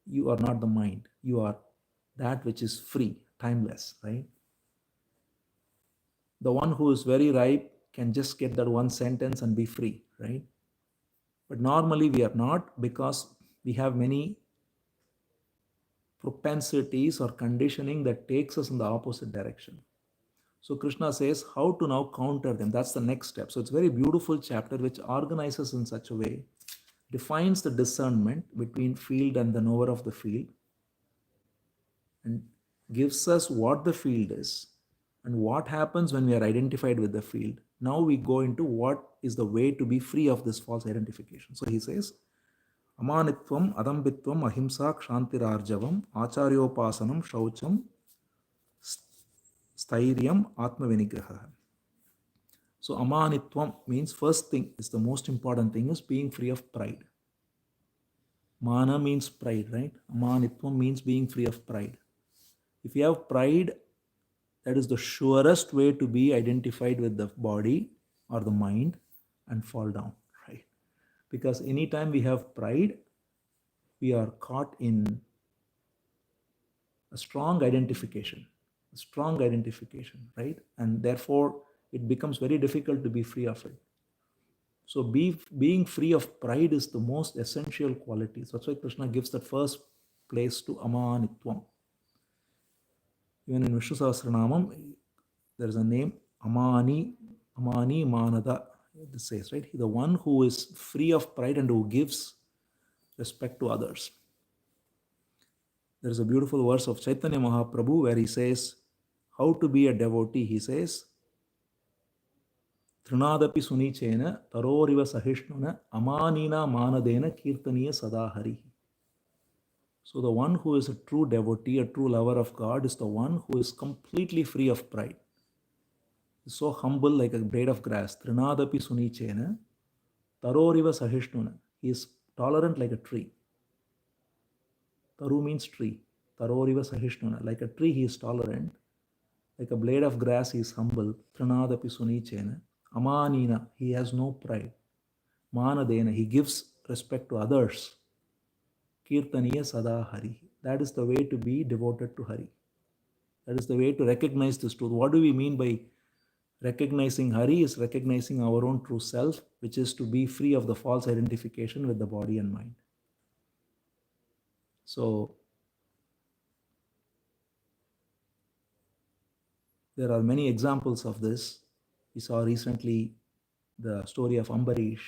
you are not the mind, you are that which is free, timeless, right? The one who is very ripe can just get that one sentence and be free, right? But normally we are not, because we have many propensities or conditioning that takes us in the opposite direction. So Krishna says how to now counter them. That's the next step. So it's a very beautiful chapter which organizes in such a way, defines the discernment between field and the knower of the field, and gives us what the field is and what happens when we are identified with the field. Now we go into what is the way to be free of this false identification. So he says, Amanitvam, Adambitvam, Ahimsa, Kshantirarjavam, Acharyopasanam, Shaucham, Stairyam, Atma Vinigraha. So Amanitvam means first thing is the most important thing is being free of pride. Mana means pride, right? Amanitvam means being free of pride. If you have pride, that is the surest way to be identified with the body or the mind and fall down, right? Because anytime we have pride, we are caught in a strong identification, right? And therefore, it becomes very difficult to be free of it. So being free of pride is the most essential quality. So that's why Krishna gives that first place to Amanitvam. Even in Vishnu Sahasranamam, there is a name, Amani Manada, it says, right? The one who is free of pride and who gives respect to others. There is a beautiful verse of Chaitanya Mahaprabhu where he says, how to be a devotee, he says, Trinadapi Sunichena, Taroriva Sahishnuna, Amanina Manadena, Kirtaniya Sadahari. So the one who is a true devotee, a true lover of God, is the one who is completely free of pride. He's so humble like a blade of grass. Trinadapi Sunichena, Taroriva Sahishnuna. He is tolerant like a tree. Taru means tree. Taroriva Sahishnuna. Like a tree, he is tolerant. Like a blade of grass, he is humble. Trinadapi Sunichena. Amanina. He has no pride. Manadena. He gives respect to others. Kirtaniya Sada Hari. That is the way to be devoted to Hari. That is the way to recognize this truth. What do we mean by recognizing Hari? Is recognizing our own true self, which is to be free of the false identification with the body and mind. So, there are many examples of this. We saw recently the story of Ambarish,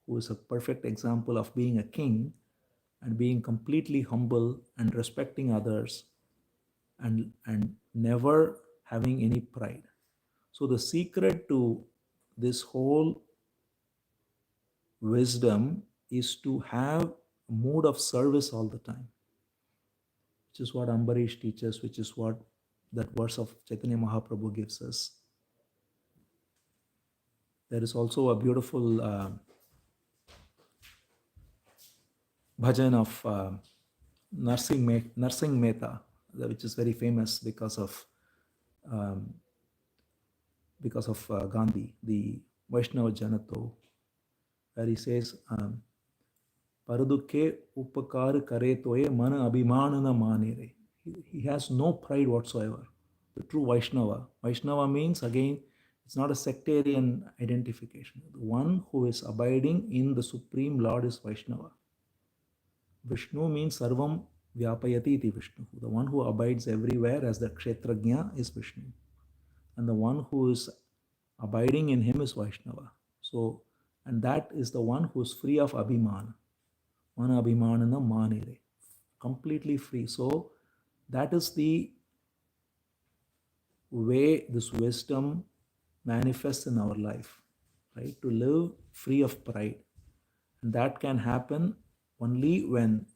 who is a perfect example of being a king and being completely humble and respecting others and never having any pride. So the secret to this whole wisdom is to have a mood of service all the time, which is what Ambarish teaches, which is what that verse of Chaitanya Mahaprabhu gives us. There is also a beautiful bhajan of Narsingh Mehta, which is very famous because of Gandhi, the Vaishnava Janato, where he says, Paradukke upakar kare toye mana abhimanana manere. He has no pride whatsoever. The true Vaishnava. Vaishnava means, again, it's not a sectarian identification. The one who is abiding in the Supreme Lord is Vaishnava. Vishnu means Sarvam Vyapayati iti Vishnu. The one who abides everywhere as the Kshetrajna is Vishnu. And the one who is abiding in him is Vaishnava. So, and that is the one who is free of Abhimana. Mana Abhimanana Manere. Completely free. So, that is the way this wisdom manifests in our life, right? To live free of pride. And that can happen only when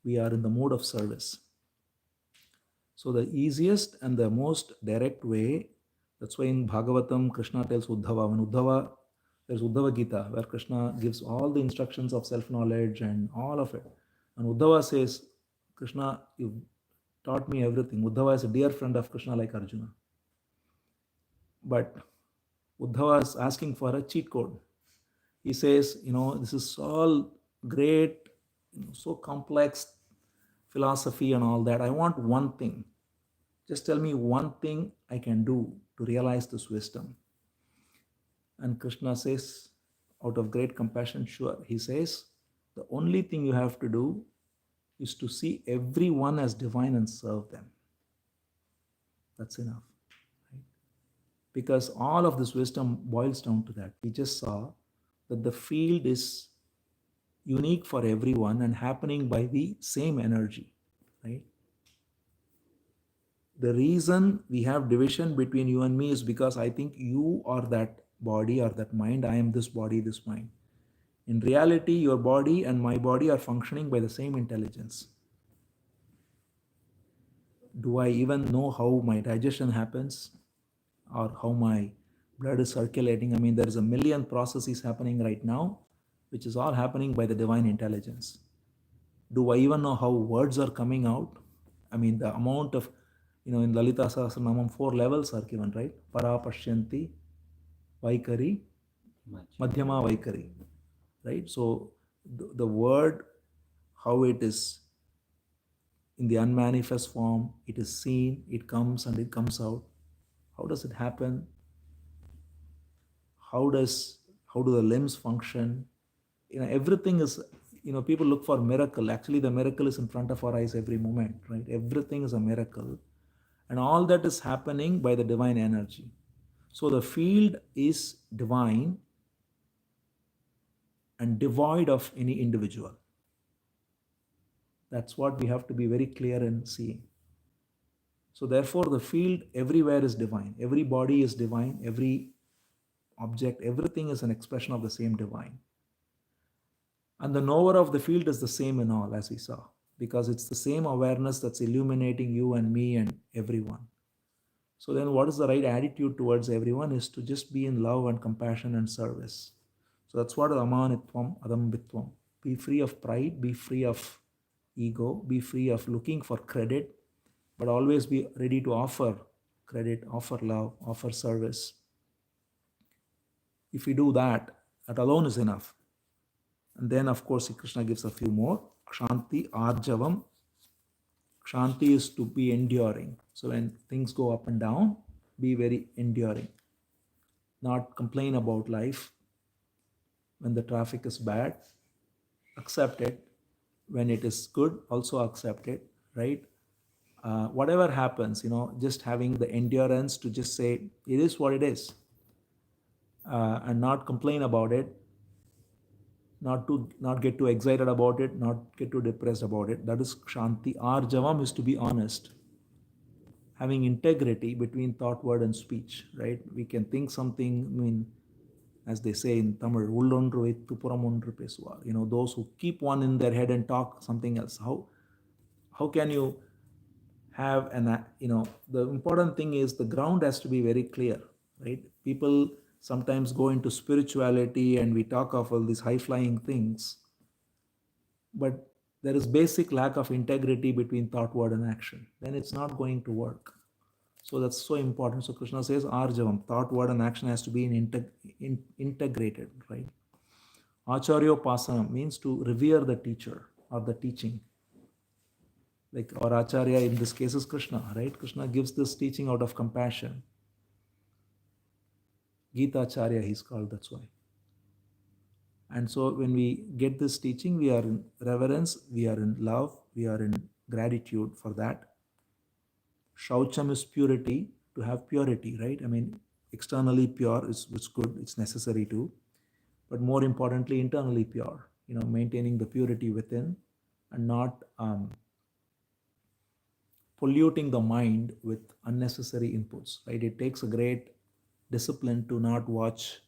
we are in the mood of service. So the easiest and the most direct way, that's why in Bhagavatam, Krishna tells Uddhava, when Uddhava, there's Uddhava Gita, where Krishna gives all the instructions of self-knowledge and all of it. And Uddhava says, Krishna, you taught me everything. Uddhava is a dear friend of Krishna like Arjuna. But Uddhava is asking for a cheat code. He says, this is all great, so complex philosophy and all that. I want one thing. Just tell me one thing I can do to realize this wisdom. And Krishna says, out of great compassion, sure. He says, the only thing you have to do is to see everyone as divine and serve them. That's enough. Right? Because all of this wisdom boils down to that. We just saw that the field is unique for everyone and happening by the same energy, right? The reason we have division between you and me is because I think you are that body or that mind, I am this body, this mind. In reality, your body and my body are functioning by the same intelligence. Do I even know how my digestion happens or how my blood is circulating? I mean, there is a million processes happening right now, which is all happening by the divine intelligence. Do I even know how words are coming out? I mean, the amount of, in Lalita Sahasranamam, 4 levels are given, right? Para Pashyanti, Vaikari, Madhyama Vaikari, right? So the word, how it is in the unmanifest form, it is seen, it comes and it comes out. How does it happen? How do the limbs function? Everything is, people look for miracle. Actually, the miracle is in front of our eyes every moment, right? Everything is a miracle. And all that is happening by the divine energy. So the field is divine and devoid of any individual. That's what we have to be very clear in seeing. So therefore, the field everywhere is divine. Every body is divine. Every object, everything is an expression of the same divine. And the knower of the field is the same in all, as we saw, because it's the same awareness that's illuminating you and me and everyone. So then what is the right attitude towards everyone is to just be in love and compassion and service. So that's what amanitvam, adambitvam. Be free of pride, be free of ego, be free of looking for credit, but always be ready to offer credit, offer love, offer service. If we do that, that alone is enough. And then, of course, Krishna gives a few more. Kshanti, Arjavam. Kshanti is to be enduring. So when things go up and down, be very enduring. Not complain about life. When the traffic is bad, accept it. When it is good, also accept it, right? Whatever happens, just having the endurance to just say, it is what it is, and not complain about it, not get too excited about it, not get too depressed about it. That is Kshanti. Arjavam is to be honest, having integrity between thought, word, and speech, right? We can think something, as they say in Tamil, ullondru vettu puramondru pesuvar. Those who keep one in their head and talk something else. How can you have the important thing is the ground has to be very clear, right? People sometimes go into spirituality and we talk of all these high flying things, but there is basic lack of integrity between thought, word, and action. Then it's not going to work. So that's so important. So Krishna says arjavam, thought, word, and action has to be integrated, right? Acharyopasanam means to revere the teacher or the teaching. Like our Acharya in this case is Krishna, right? Krishna gives this teaching out of compassion. Gita Acharya he's called, that's why. And so when we get this teaching, we are in reverence, we are in love, we are in gratitude for that. Shaucham is purity, to have purity, right? Externally pure is good, it's necessary too. But more importantly, internally pure, maintaining the purity within and not polluting the mind with unnecessary inputs, right? It takes a great discipline to not watch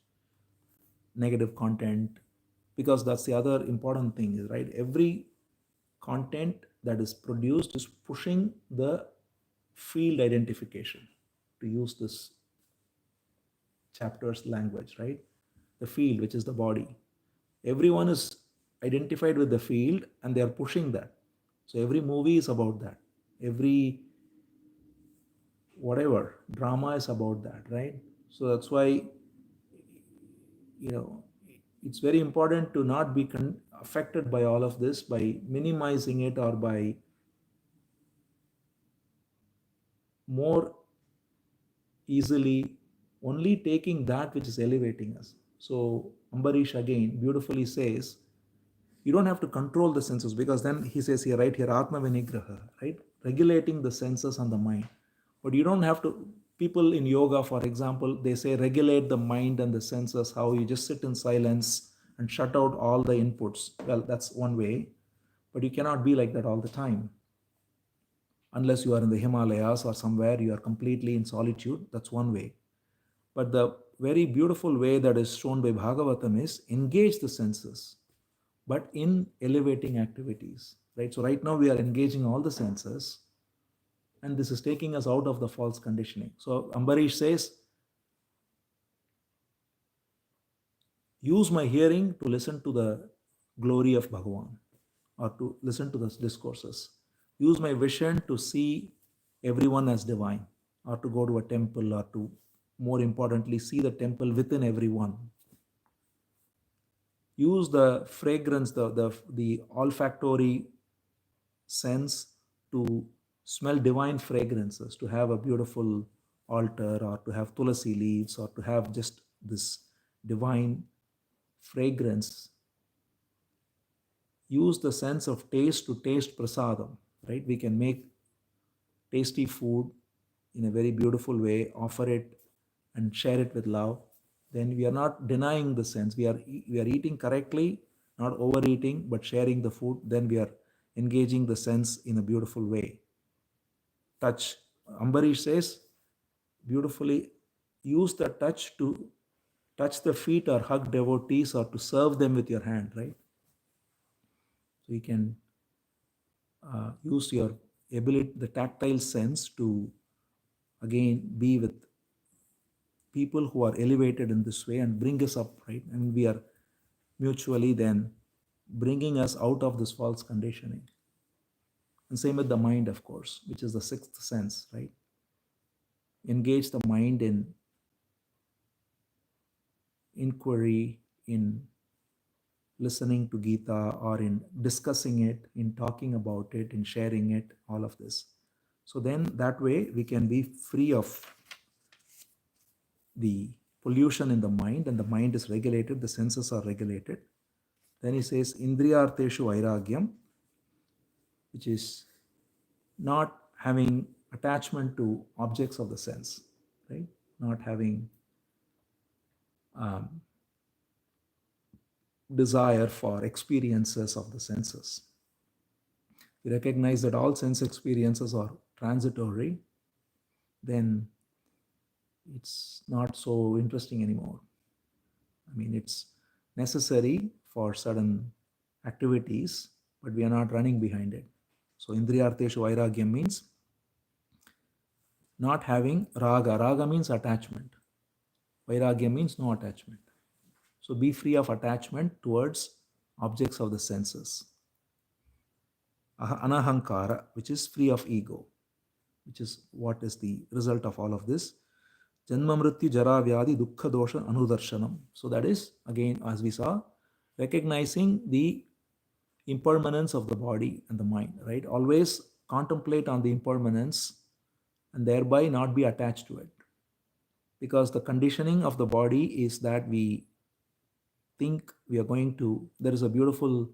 negative content, because that's the other important thing, is right? Every content that is produced is pushing the field identification, to use this chapter's language, right? The field, which is the body. Everyone is identified with the field and they are pushing that. So every movie is about that. Every whatever drama is about that, right? So that's why it's very important to not be affected by all of this by minimizing it, or by more easily only taking that which is elevating us. So Ambarish again beautifully says, you don't have to control the senses, because then he says here, right here, Atma Vinigraha, right? Regulating the senses and the mind. But you don't have to, people in yoga, for example, they say regulate the mind and the senses, how you just sit in silence and shut out all the inputs. Well, that's one way, but you cannot be like that all the time. Unless you are in the Himalayas or somewhere, you are completely in solitude, that's one way. But the very beautiful way that is shown by Bhagavatam is engage the senses, but in elevating activities, right? So right now we are engaging all the senses, and this is taking us out of the false conditioning. So Ambarish says, use my hearing to listen to the glory of Bhagavan, or to listen to the discourses. Use my vision to see everyone as divine, or to go to a temple, or to, more importantly, see the temple within everyone. Use the fragrance, the olfactory sense to smell divine fragrances, to have a beautiful altar, or to have tulasi leaves, or to have just this divine fragrance. Use the sense of taste to taste prasadam, right? We can make tasty food in a very beautiful way, offer it and share it with love. Then we are not denying the sense. We are eating correctly, not overeating, but sharing the food. Then we are engaging the sense in a beautiful way. Touch, Ambarish says beautifully, use the touch to touch the feet or hug devotees or to serve them with your hand, right? So you can use your ability, the tactile sense, to again be with people who are elevated in this way and bring us up, right? And we are mutually then bringing us out of this false conditioning. And same with the mind, of course, which is the sixth sense, right? Engage the mind in inquiry, in listening to Gita, or in discussing it, in talking about it, in sharing it, all of this. So then that way we can be free of the pollution in the mind, and the mind is regulated, the senses are regulated. Then he says, Indriyarteshu vairagyam, which is not having attachment to objects of the sense, right? Not having desire for experiences of the senses. We recognize that all sense experiences are transitory, then it's not so interesting anymore. I mean, it's necessary for certain activities, but we are not running behind it. So, Indriyarteshu vairagyam means not having raga. Raga means attachment. Vairagya means no attachment. So, be free of attachment towards objects of the senses. Anahankara, which is free of ego, which is what is the result of all of this. Janma mrityu jara vyadi dukkha dosha anudarshanam. So that is, again, as we saw, recognizing the impermanence of the body and the mind, right? Always contemplate on the impermanence and thereby not be attached to it. Because the conditioning of the body is that we think we are going to, there is a beautiful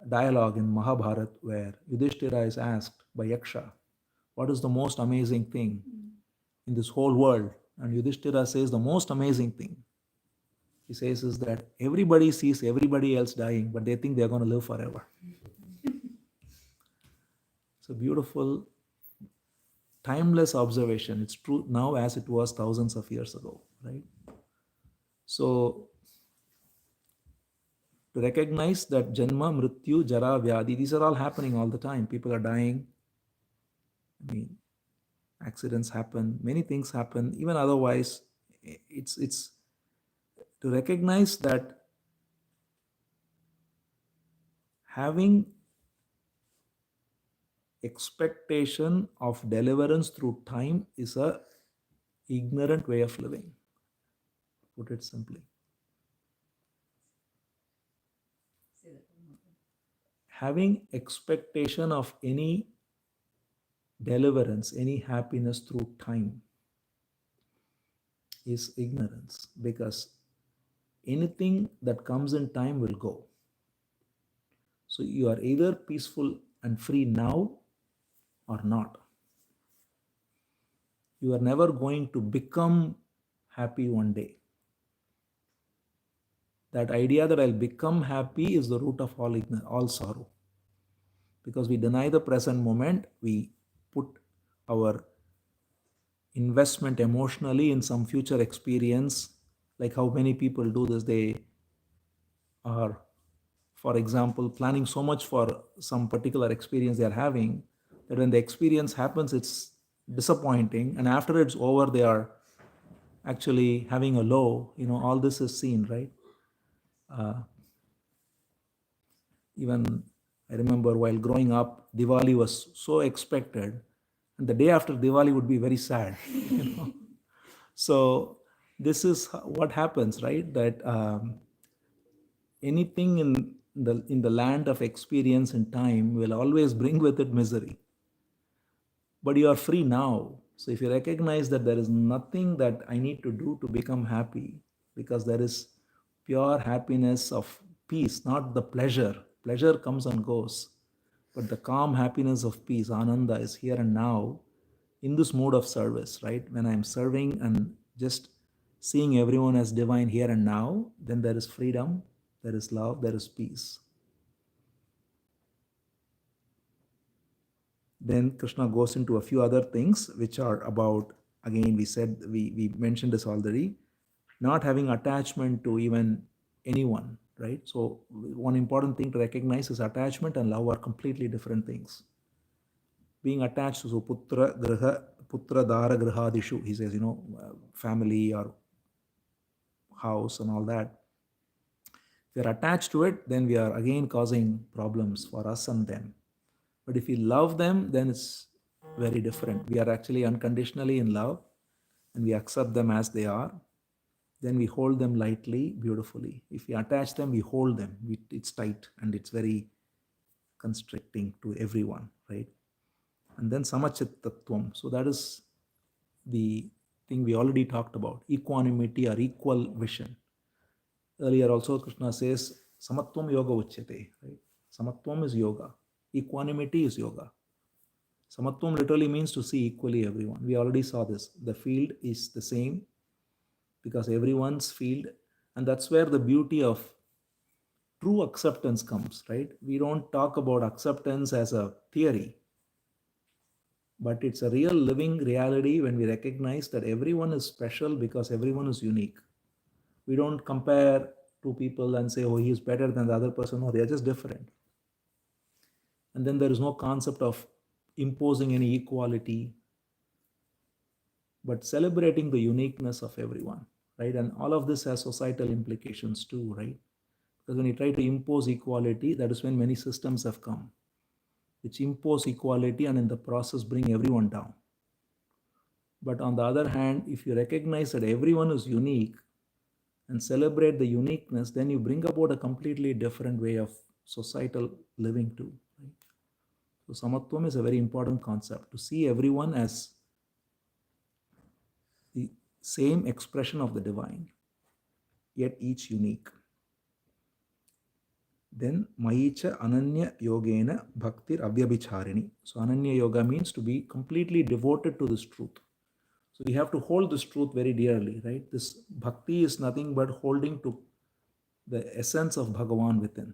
dialogue in Mahabharata where Yudhishthira is asked by Yaksha, what is the most amazing thing in this whole world? And Yudhishthira says the most amazing thing, he says, is that everybody sees everybody else dying, but they think they're going to live forever. It's a beautiful, timeless observation. It's true now as it was thousands of years ago, right? So to recognize that Janma, Mrityu, Jara, Vyadi, these are all happening all the time. People are dying. I mean, accidents happen, many things happen, even otherwise. It's to recognize that having expectation of deliverance through time is a ignorant way of living, put it simply. Having expectation of any deliverance, any happiness through time is ignorance, because anything that comes in time will go. So you are either peaceful and free now or not. You are never going to become happy one day. That idea that I'll become happy is the root of all sorrow. Because we deny the present moment, we put our investment emotionally in some future experience, like how many people do this. They are, for example, planning so much for some particular experience they are having, that when the experience happens, it's disappointing, and after it's over, they are actually having a low. All this is seen, right? Even I remember while growing up, Diwali was so expected, and the day after Diwali would be very sad. So this is what happens, right? That anything in the land of experience and time will always bring with it misery. But you are free now. So if you recognize that there is nothing that I need to do to become happy, because there is pure happiness of peace, not the pleasure. Pleasure comes and goes. But the calm happiness of peace, Ananda, is here and now in this mode of service, right? When I'm serving and just seeing everyone as divine here and now, then there is freedom, there is love, there is peace. Then Krishna goes into a few other things which are about, again, we mentioned this already, not having attachment to even anyone, right? So one important thing to recognize is attachment and love are completely different things. Being attached to, so putra dara grihadishu, he says, family or house and all that. If we are attached to it, then we are again causing problems for us and them. But if we love them, then it's very different. We are actually unconditionally in love and we accept them as they are. Then we hold them lightly, beautifully. If we attach them, we hold them. It's tight and it's very constricting to everyone, right? And then samachittatvam. So that is the thing we already talked about, equanimity or equal vision. Earlier also Krishna says, samatvam yoga uchyate, right? Samatvam is yoga. Equanimity is yoga. Samatvam literally means to see equally everyone. We already saw this. The field is the same because everyone's field, and that's where the beauty of true acceptance comes, right? We don't talk about acceptance as a theory, but it's a real living reality when we recognize that everyone is special because everyone is unique. We don't compare two people and say, oh, he is better than the other person. No, they're just different. And then there is no concept of imposing any equality, but celebrating the uniqueness of everyone, right? And all of this has societal implications too, right? Because when you try to impose equality, that is when many systems have come, which impose equality and in the process bring everyone down. But on the other hand, if you recognize that everyone is unique and celebrate the uniqueness, then you bring about a completely different way of societal living too. Right? So samatvam is a very important concept, to see everyone as the same expression of the divine, yet each unique. Then Maicha Ananya Yogena Bhaktir Avyabhicharini. So Ananya Yoga means to be completely devoted to this truth. So we have to hold this truth very dearly, right? This bhakti is nothing but holding to the essence of Bhagavan within.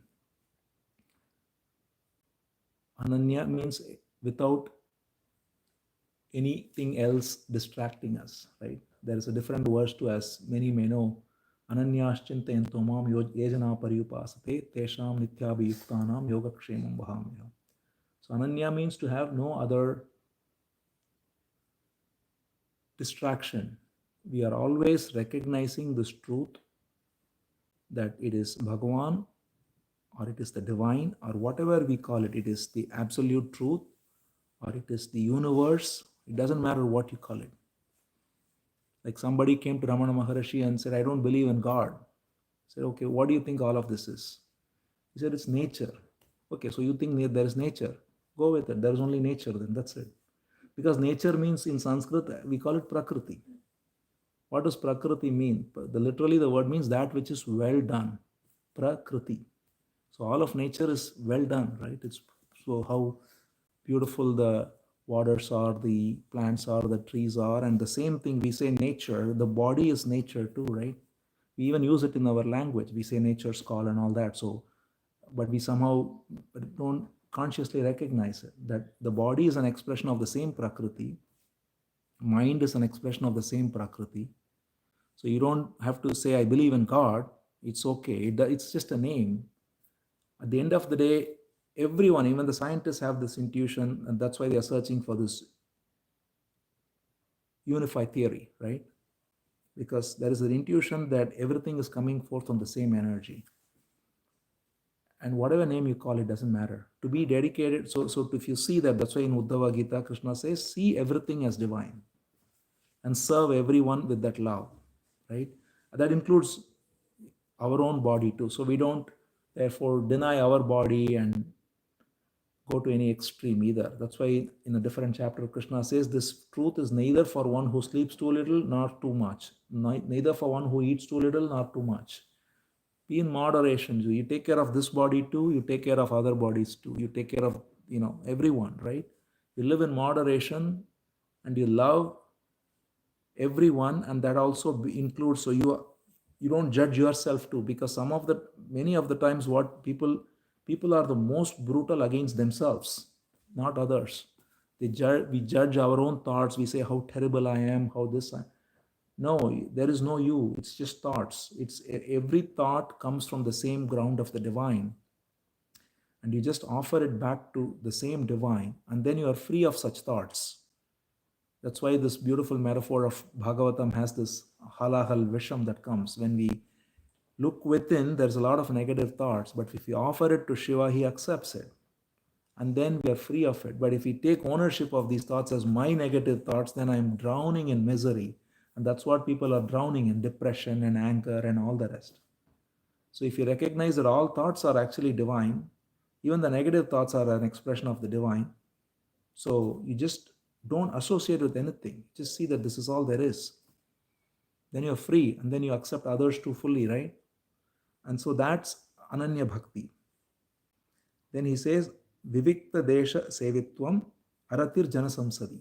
Ananya means without anything else distracting us, right? There is a different verse to, as many may know, Ananyaschintayanto mam yejana paryupasate tesham nityabhiyuktanam yogakshemam vahamyam. So Ananya means to have no other distraction. We are always recognizing this truth that it is Bhagavan or it is the divine or whatever we call it. It is the absolute truth or it is the universe. It doesn't matter what you call it. Like somebody came to Ramana Maharshi and said, I don't believe in God. I said, okay, what do you think all of this is? He said, it's nature. Okay, so you think there is nature. Go with it. There is only nature then. That's it. Because nature means in Sanskrit, we call it Prakriti. What does Prakriti mean? Literally the word means that which is well done. Prakriti. So all of nature is well done, right? It's so how beautiful the waters are, the plants are, the trees are, and the same thing we say nature, the body is nature too, right? We even use it in our language. We say nature's call and all that. So, but we somehow don't consciously recognize it, that the body is an expression of the same Prakriti, mind is an expression of the same Prakriti. So you don't have to say, I believe in God. It's okay. It's just a name. At the end of the day, everyone, even the scientists, have this intuition, and that's why they are searching for this unified theory, right? Because there is an intuition that everything is coming forth from the same energy. And whatever name you call it doesn't matter. To be dedicated, so if you see that, that's why in Uddhava Gita, Krishna says, see everything as divine and serve everyone with that love, right? That includes our own body too. So we don't therefore deny our body and go to any extreme either. That's why in a different chapter, Krishna says this truth is neither for one who sleeps too little nor too much, neither for one who eats too little nor too much. Be in moderation. You take care of this body too, you take care of other bodies too, you take care of everyone, right? You live in moderation and you love everyone, and that also includes, so you don't judge yourself too, because many of the times what people are the most brutal against themselves, not others. We judge our own thoughts. We say how terrible I am, how this. No, there is no you. It's just thoughts. Every thought comes from the same ground of the divine, and you just offer it back to the same divine, and then you are free of such thoughts. That's why this beautiful metaphor of Bhagavatam has this halahal visham that comes. When we look within, there's a lot of negative thoughts, but if we offer it to Shiva, he accepts it. And then we are free of it. But if we take ownership of these thoughts as my negative thoughts, then I'm drowning in misery. And that's what people are drowning in, depression and anger and all the rest. So if you recognize that all thoughts are actually divine, even the negative thoughts are an expression of the divine. So you just don't associate with anything. Just see that this is all there is. Then you're free, and then you accept others too fully, right? And so that's Ananya Bhakti. Then he says, Vivikta Desha Sevitvam Aratir Jana Samsadi.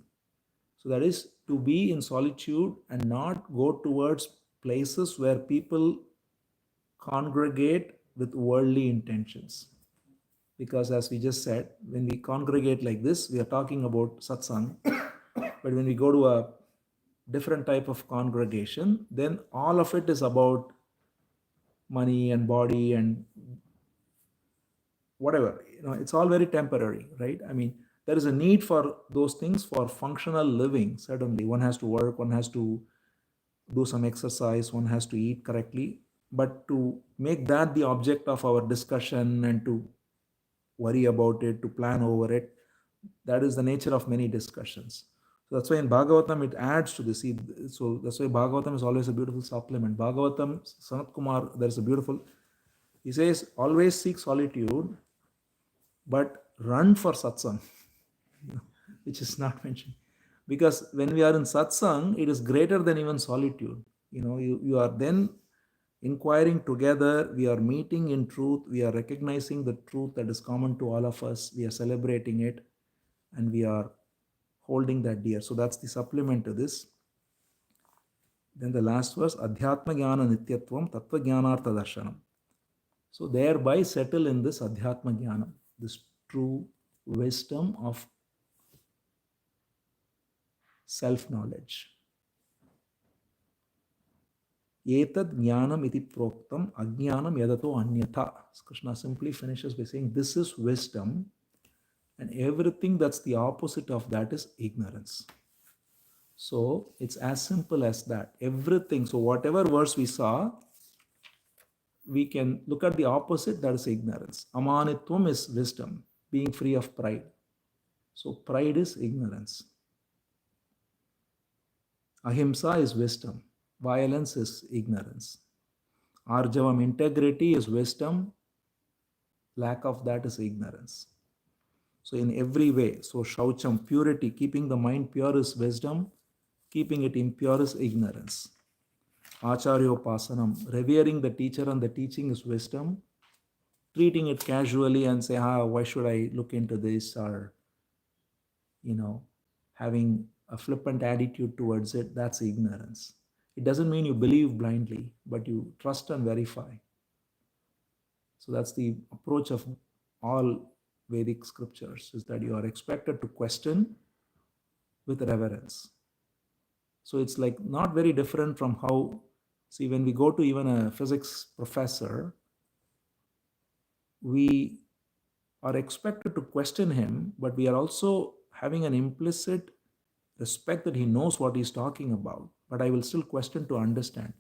So that is to be in solitude and not go towards places where people congregate with worldly intentions. Because as we just said, when we congregate like this, we are talking about satsang. But when we go to a different type of congregation, then all of it is about money and body and whatever. It's all very temporary, right? I mean, there is a need for those things for functional living. Certainly, one has to work, one has to do some exercise, one has to eat correctly. But to make that the object of our discussion and to worry about it, to plan over it, that is the nature of many discussions. So that's why in Bhagavatam it adds to this. So that's why Bhagavatam is always a beautiful supplement. Bhagavatam, Sanat Kumar, there's a beautiful, he says, always seek solitude, but run for satsang, which is not mentioned. Because when we are in satsang, it is greater than even solitude. You are then inquiring together, we are meeting in truth, we are recognizing the truth that is common to all of us, we are celebrating it, and we are holding that dear. So that's the supplement to this. Then the last verse, Adhyatma Jnana Nityatvam Tattva Jnanartha Darshanam. So thereby settle in this Adhyatma Jnana, this true wisdom of self-knowledge. Etad jnanam iti proktam ajnanam yadato anyatha. Krishna simply finishes by saying this is wisdom, and everything that's the opposite of that is ignorance. So it's as simple as that. Everything, so whatever verse we saw, we can look at the opposite, that is ignorance. Amanitvam is wisdom, being free of pride. So pride is ignorance. Ahimsa is wisdom. Violence is ignorance. Arjavam, integrity, is wisdom. Lack of that is ignorance. So in every way, so shaucham, purity, keeping the mind pure is wisdom. Keeping it impure is ignorance. Acharyopasanam, revering the teacher and the teaching is wisdom. Treating it casually and say, why should I look into this? Or, having a flippant attitude towards it, that's ignorance. It doesn't mean you believe blindly, but you trust and verify. So that's the approach of all Vedic scriptures, is that you are expected to question with reverence. So it's like not very different from how, see, when we go to even a physics professor, we are expected to question him, but we are also having an implicit respect that he knows what he's talking about, but I will still question to understand.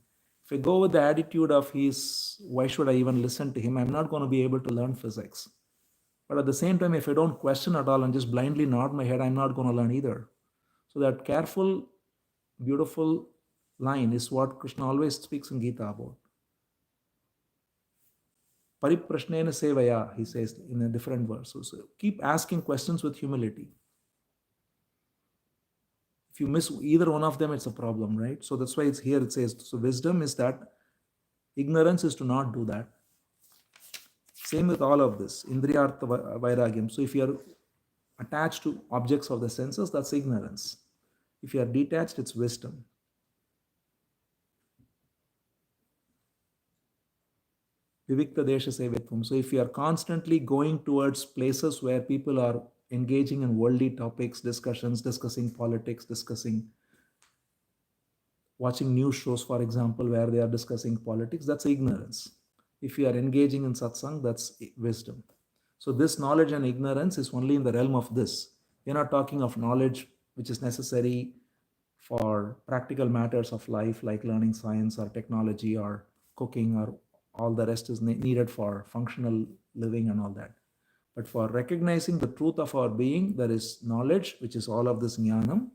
If I go with the attitude of why should I even listen to him, I'm not going to be able to learn physics. But at the same time, if I don't question at all and just blindly nod my head, I'm not going to learn either. So that careful, beautiful line is what Krishna always speaks in Gita about. Pariprashnena sevaya, he says in a different verse. So keep asking questions with humility. If you miss either one of them, it's a problem, right? So that's why it's here, it says, so wisdom is that, ignorance is to not do that. Same with all of this, Indriyartha Vairagyam. So if you are attached to objects of the senses, that's ignorance. If you are detached, it's wisdom. Vivikta Desha Sevitvam. So if you are constantly going towards places where people are engaging in worldly topics, discussions, discussing politics, watching news shows, for example, where they are discussing politics, that's ignorance. If you are engaging in satsang, that's wisdom. So this knowledge and ignorance is only in the realm of this. We're not talking of knowledge which is necessary for practical matters of life, like learning science or technology or cooking, or all the rest is needed for functional living and all that. But for recognizing the truth of our being, there is knowledge, which is all of this jnanam,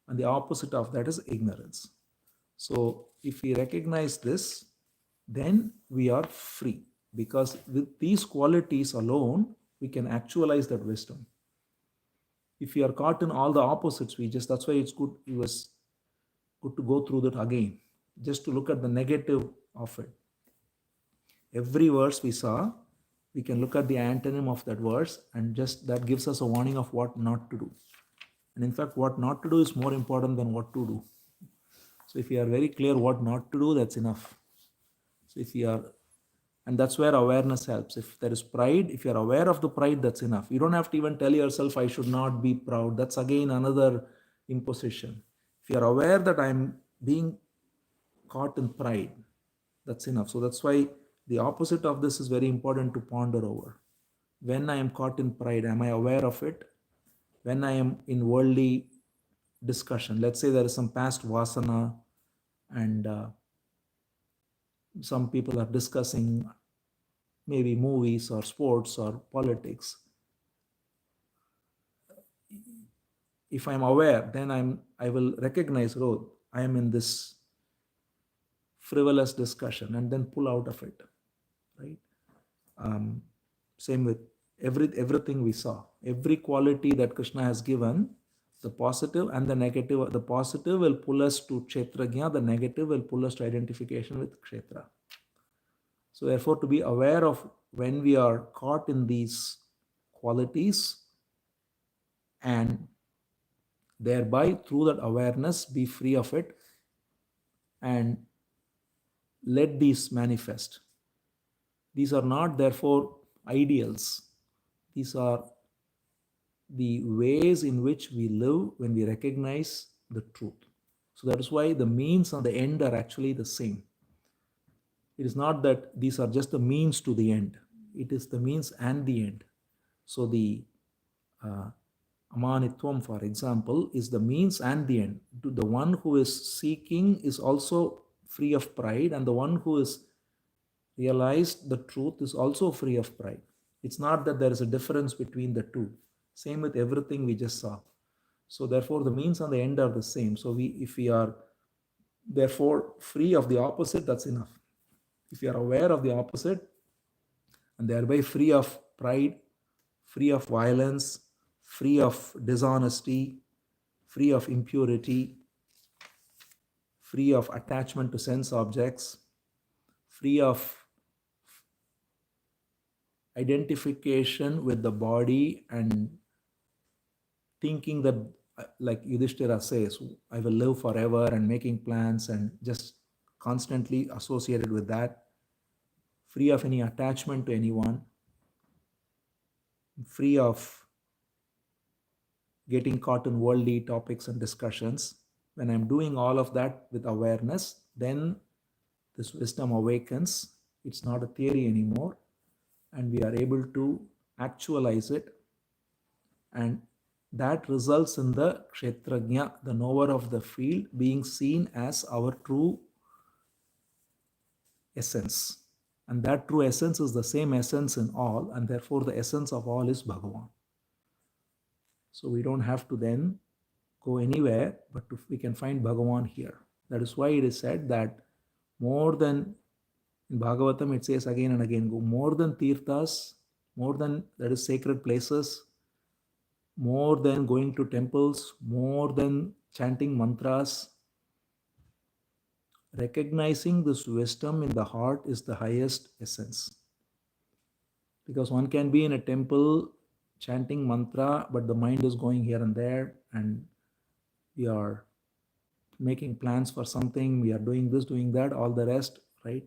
and the opposite of that is ignorance. So if we recognize this, then we are free, because with these qualities alone, we can actualize that wisdom. If we are caught in all the opposites, that's why it's good, it was good to go through that again, just to look at the negative of it. Every verse we saw, we can look at the antonym of that verse, and just that gives us a warning of what not to do. And in fact, what not to do is more important than what to do. So if you are very clear what not to do, that's enough. So if you are, and that's where awareness helps. If there is pride, if you are aware of the pride, that's enough. You don't have to even tell yourself, I should not be proud. That's again another imposition. If you are aware that I'm being caught in pride, that's enough. So that's why the opposite of this is very important to ponder over. When I am caught in pride, am I aware of it? When I am in worldly discussion, let's say there is some past vasana, and some people are discussing maybe movies or sports or politics. If I'm aware, then I will recognize, oh, I am in this frivolous discussion, and then pull out of it, right? Same with everything we saw. Every quality that Krishna has given, the positive and the negative. The positive will pull us to Kshetrajna, the negative will pull us to identification with Kshetra. So therefore, to be aware of when we are caught in these qualities, and thereby through that awareness be free of it and let these manifest. These are not therefore ideals. These are the ways in which we live when we recognize the truth. So that is why the means and the end are actually the same. It is not that these are just the means to the end. It is the means and the end. So the amanitvam, for example, is the means and the end. The one who is seeking is also free of pride, and the one who is realized the truth is also free of pride. It's not that there is a difference between the two. Same with everything we just saw. So therefore, the means and the end are the same. So if we are therefore free of the opposite, that's enough. If you are aware of the opposite and thereby free of pride, free of violence, free of dishonesty, free of impurity, free of attachment to sense objects, free of identification with the body and thinking that, like Yudhishthira says, I will live forever, and making plans and just constantly associated with that, free of any attachment to anyone, free of getting caught in worldly topics and discussions. When I'm doing all of that with awareness, then this wisdom awakens. It's not a theory anymore, and we are able to actualize it, and that results in the Kshetrajna, the knower of the field, being seen as our true essence. And that true essence is the same essence in all, and therefore the essence of all is Bhagavan. So we don't have to then go anywhere, but we can find Bhagavan here. That is why it is said that more than, in Bhagavatam it says again and again, go more than tirthas, more than, that is, sacred places, more than going to temples, more than chanting mantras. Recognizing this wisdom in the heart is the highest essence. Because one can be in a temple chanting mantra, but the mind is going here and there, and we are making plans for something, we are doing this, doing that, all the rest, right?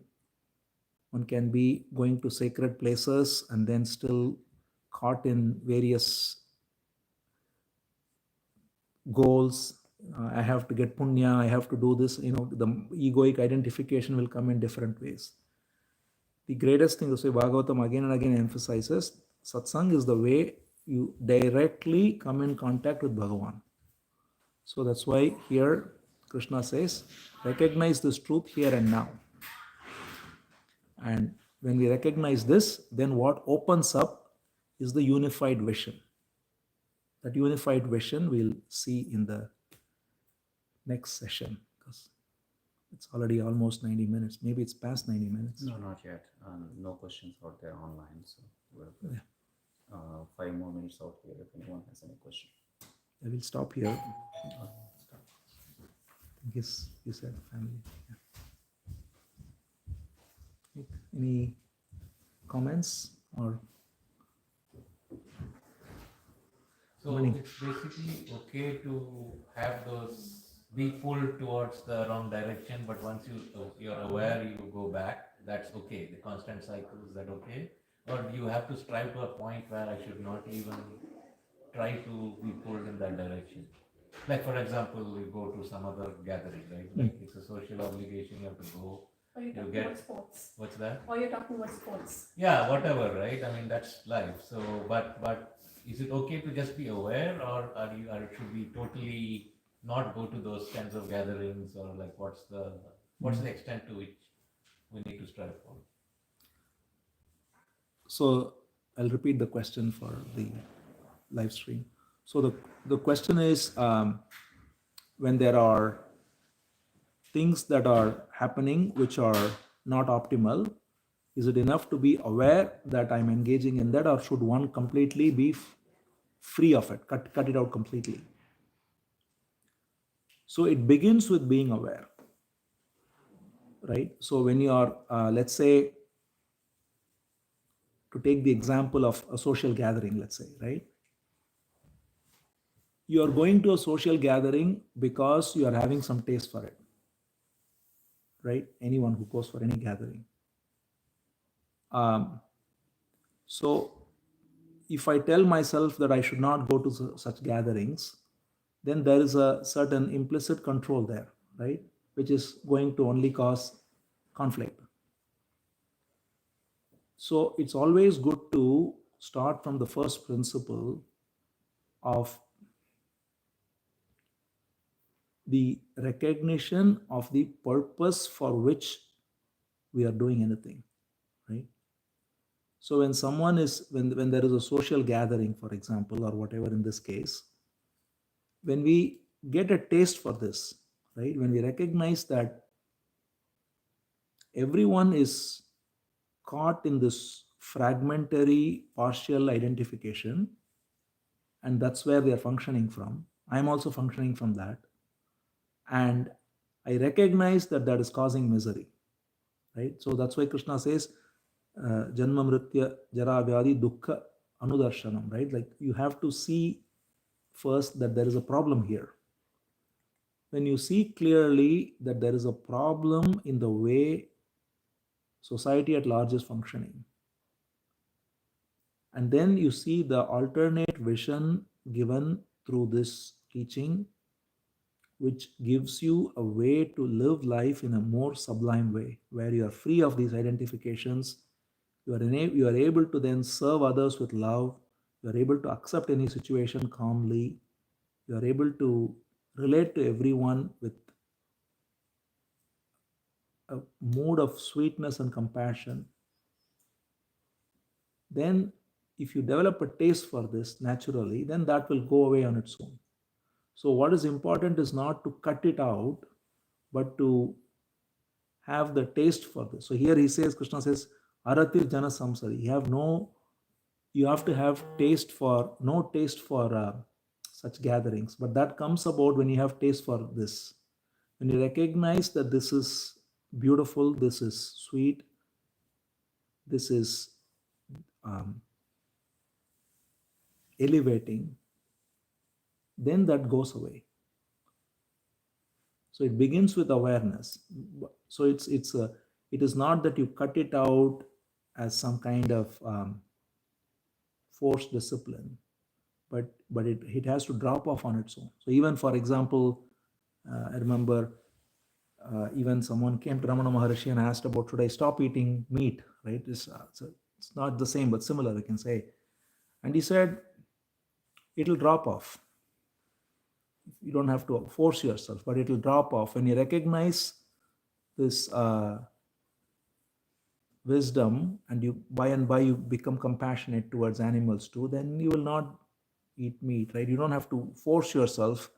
One can be going to sacred places and then still caught in various goals. I have to get punya, I have to do this. The egoic identification will come in different ways. The greatest thing, so Bhagavatam again and again emphasizes, satsang is the way you directly come in contact with Bhagavan. So that's why here Krishna says, recognize this truth here and now. And when we recognize this, then what opens up is the unified vision. That unified vision we'll see in the next session, because it's already almost 90 minutes. Maybe it's past 90 minutes. No, not yet. No questions out there online. So we're good. Yeah. 5 more minutes out here if anyone has any question. I will stop here. Yes, you said family. Yeah. Any comments or? So Morning. it's basically okay to have those be pulled towards the wrong direction, but once you're aware, you go back. That's okay. The constant cycle, is that okay? Or do you have to strive to a point where I should not even try to be pulled in that direction? Like for example, you go to some other gathering, right? Like it's a social obligation, you have to go. Or you're talking about sports. What's that? Or you're talking about sports. Yeah, whatever, right? I mean, that's life. So, but is it okay to just be aware, or should we totally not go to those kinds of gatherings, or like what's the extent to which we need to strive for? So I'll repeat the question for the live stream. So the question is, when there are things that are happening which are not optimal, is it enough to be aware that I'm engaging in that, or should one completely be free of it, cut it out completely? So it begins with being aware, right? So when you are, let's say, to take the example of a social gathering, let's say, right? You are going to a social gathering because you are having some taste for it, right? Anyone who goes for any gathering. So if I tell myself that I should not go to such gatherings, then there is a certain implicit control there, right? Which is going to only cause conflict. So it's always good to start from the first principle of the recognition of the purpose for which we are doing anything, right? So when someone is, when there is a social gathering, for example, or whatever in this case, when we get a taste for this, right? When we recognize that everyone is caught in this fragmentary partial identification, and that's where they are functioning from. I'm also functioning from that. And I recognize that that is causing misery, right? So that's why Krishna says, Janma Mritya Jara Vyadi Dukkha Anudarshanam, right? Like you have to see first that there is a problem here. When you see clearly that there is a problem in the way society at large is functioning, and then you see the alternate vision given through this teaching, which gives you a way to live life in a more sublime way, where you are free of these identifications. You are able to then serve others with love. You are able to accept any situation calmly. You are able to relate to everyone with a mood of sweetness and compassion. Then if you develop a taste for this naturally, then that will go away on its own. So what is important is not to cut it out, but to have the taste for this. So here he says, Krishna says, Aratir Jana Samsari. You have to have no taste for such gatherings. But that comes about when you have taste for this. When you recognize that this is beautiful, this is sweet, this is elevating, then that goes away. So it begins with awareness. So it is not that you cut it out as some kind of forced discipline, but it has to drop off on its own. So even for example, I remember even someone came to Ramana Maharshi and asked about, should I stop eating meat, right? It's not the same, but similar, I can say. And he said, it'll drop off. You don't have to force yourself, but it'll drop off. When you recognize this wisdom, and you by and by you become compassionate towards animals too, then you will not eat meat, right? You don't have to force yourself,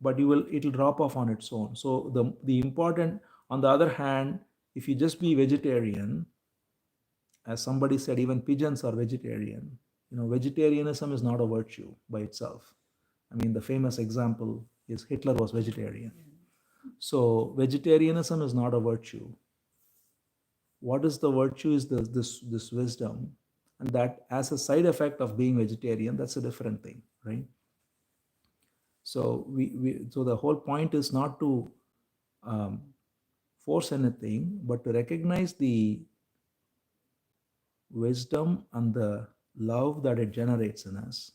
but it'll drop off on its own. So the important, on the other hand, if you just be vegetarian, as somebody said, even pigeons are vegetarian. Vegetarianism is not a virtue by itself. I mean, the famous example is Hitler was vegetarian. So vegetarianism is not a virtue. What is the virtue is this wisdom, and that as a side effect of being vegetarian, that's a different thing, right? So so the whole point is not to force anything, but to recognize the wisdom and the love that it generates in us,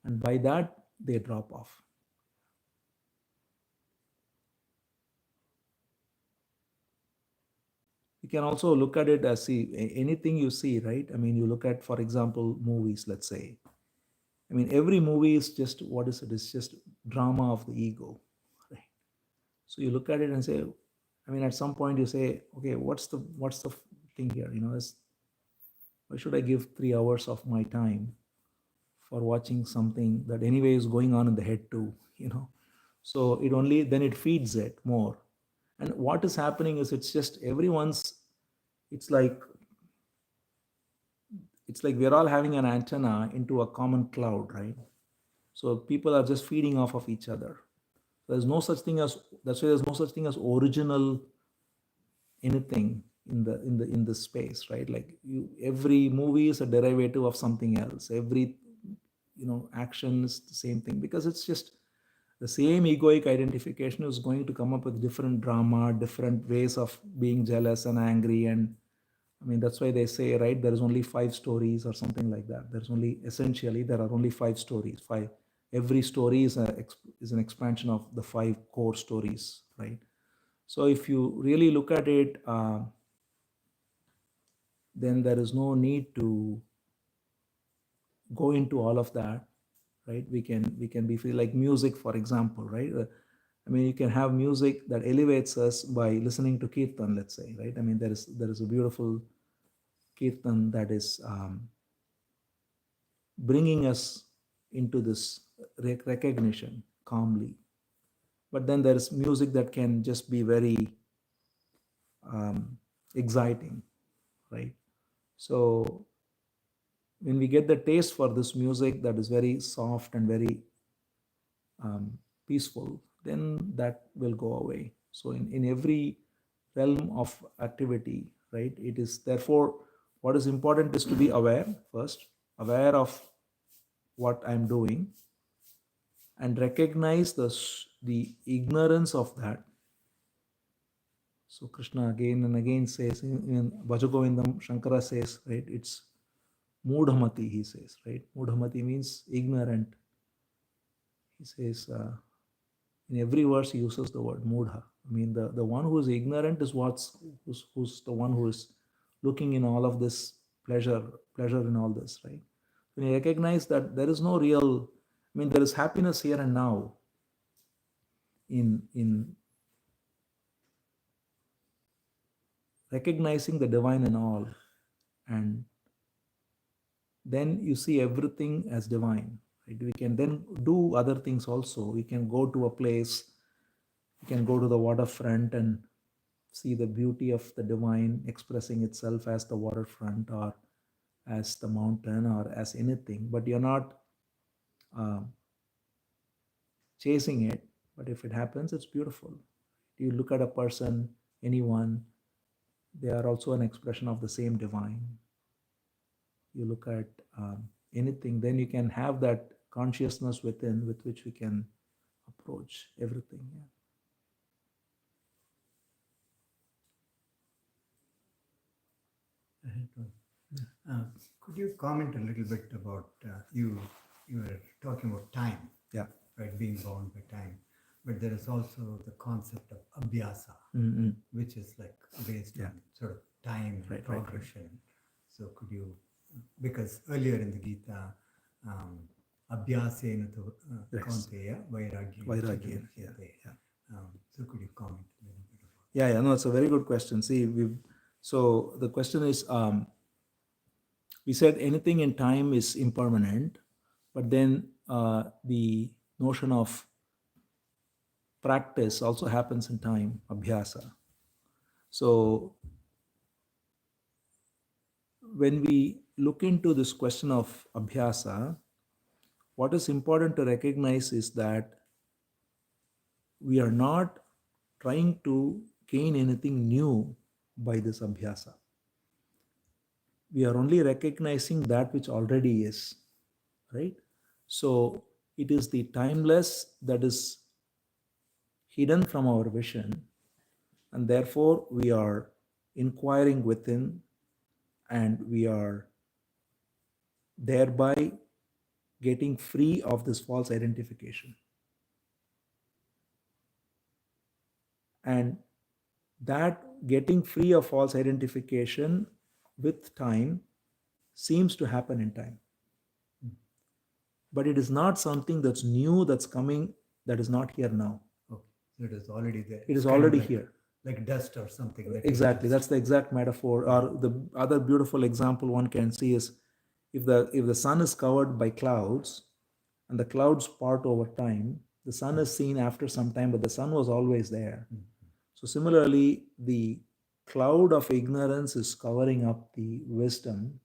and by that they drop off. You can also look at it as, see, anything you see, right? I mean, you look at, for example, movies, let's say. I mean, every movie is just, what is it? It's just drama of the ego, right? So you look at it and say, I mean, at some point you say, okay, what's the thing here? Why should I give 3 hours of my time for watching something that anyway is going on in the head too, So then it feeds it more. And what is happening is it's like we're all having an antenna into a common cloud, right? So people are just feeding off of each other. That's why there's no such thing as original anything in the space, right? Like every movie is a derivative of something else. Every action is the same thing, because it's just the same egoic identification is going to come up with different drama, different ways of being jealous and angry. And I mean, that's why they say, right, there is only 5 stories or something like that. There are only 5 stories. Every story is an expansion of the 5 core stories, right? So if you really look at it, then there is no need to go into all of that, right? We can be free, like music, for example, right? I mean, you can have music that elevates us by listening to kirtan, let's say, right? I mean, there is a beautiful kirtan that is bringing us into this recognition calmly. But then there is music that can just be very exciting, right? So when we get the taste for this music that is very soft and very peaceful, then that will go away. So in every realm of activity, right, it is therefore what is important is to be aware first, aware of what I'm doing, and recognize the ignorance of that. So Krishna again and again says in Bhajagovindam, Shankara says, right, it's mudhamati, he says, right? Mudhamati means ignorant. He says, in every verse he uses the word mudha. I mean, the one who is ignorant is who's the one who is looking in all of this pleasure in all this, right? When you recognize that there is no real, I mean, there is happiness here and now in recognizing the divine in all, and then you see everything as divine, right? We can then do other things also. We can go to a place, we can go to the waterfront and see the beauty of the divine expressing itself as the waterfront or as the mountain or as anything, but you're not chasing it. But if it happens, it's beautiful. You look at a person, anyone, they are also an expression of the same divine. You look at anything, then you can have that consciousness within with which we can approach everything. Could you comment a little bit about you you were talking about time, Yeah. right? Being bound by time. But there is also the concept of abhyasa, Mm-mm. which is like based Yeah. on sort of time and Right, right, right. progression. So could you, because earlier in the Gita, abhyasena tu Yes. kaunteya vairagya Vairagya, yeah, yeah. So could you comment a little bit about Yeah, no, it's a very good question. See, so the question is, we said anything in time is impermanent, but then the notion of practice also happens in time, abhyasa. So when we look into this question of abhyasa, what is important to recognize is that we are not trying to gain anything new by this abhyasa. We are only recognizing that which already is, right? So it is the timeless that is hidden from our vision, and therefore we are inquiring within, and we are thereby getting free of this false identification. And that getting free of false identification with time seems to happen in time. But it is not something that's new, that's coming, that is not here now. Okay, so it is already there. It is It's kind of already like, here. like dust or something. That Exactly. is That's the exact metaphor. Or the other beautiful example one can see is if the sun is covered by clouds and the clouds part over time, the sun is seen after some time, but the sun was always there. So similarly, the cloud of ignorance is covering up the wisdom.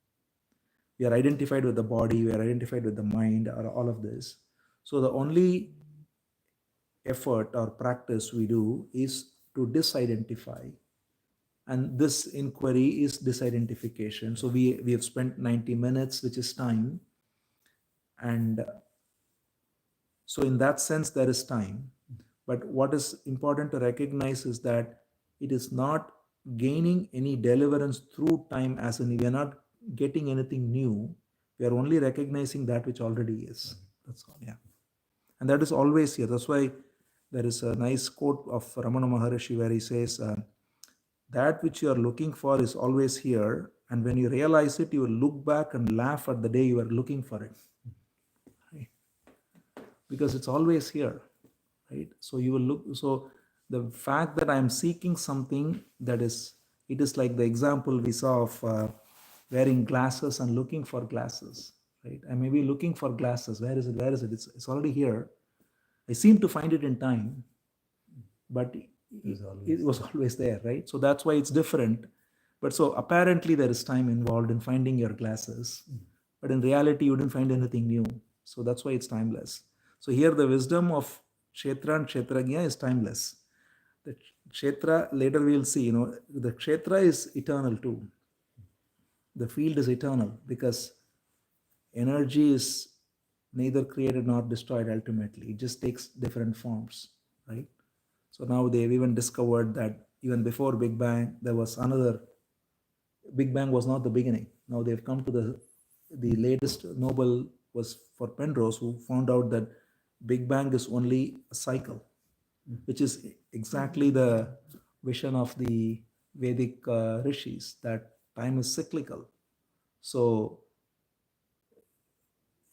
We are identified with the body, we are identified with the mind, or all of this. So the only effort or practice we do is to disidentify. And this inquiry is disidentification. So we have spent 90 minutes, which is time. And so in that sense, there is time. But what is important to recognize is that it is not gaining any deliverance through time, as in we are not getting anything new. We are only recognizing that which already is. That's all. Yeah. And that is always here. That's why there is a nice quote of Ramana Maharishi where he says, that which you are looking for is always here. And when you realize it, you will look back and laugh at the day you were looking for it. Right? Because it's always here. Right? So you will look. So the fact that I'm seeking something that is, it is like the example we saw of wearing glasses and looking for glasses. Right? I may be looking for glasses. Where is it? Where is it? It's already here. I seem to find it in time, but it was always there, right? So that's why it's different. But so apparently there is time involved in finding your glasses, but in reality you didn't find anything new. So that's why it's timeless. So here the wisdom of Kshetra and Kshetrajna is timeless. The Kshetra, later we'll see, the Kshetra is eternal too. The field is eternal because energy is neither created nor destroyed ultimately. It just takes different forms, right? So now they've even discovered that even before Big Bang, there was another. Big Bang was not the beginning. Now they've come to the latest Nobel was for Penrose, who found out that Big Bang is only a cycle, which is exactly the vision of the Vedic rishis, that time is cyclical. So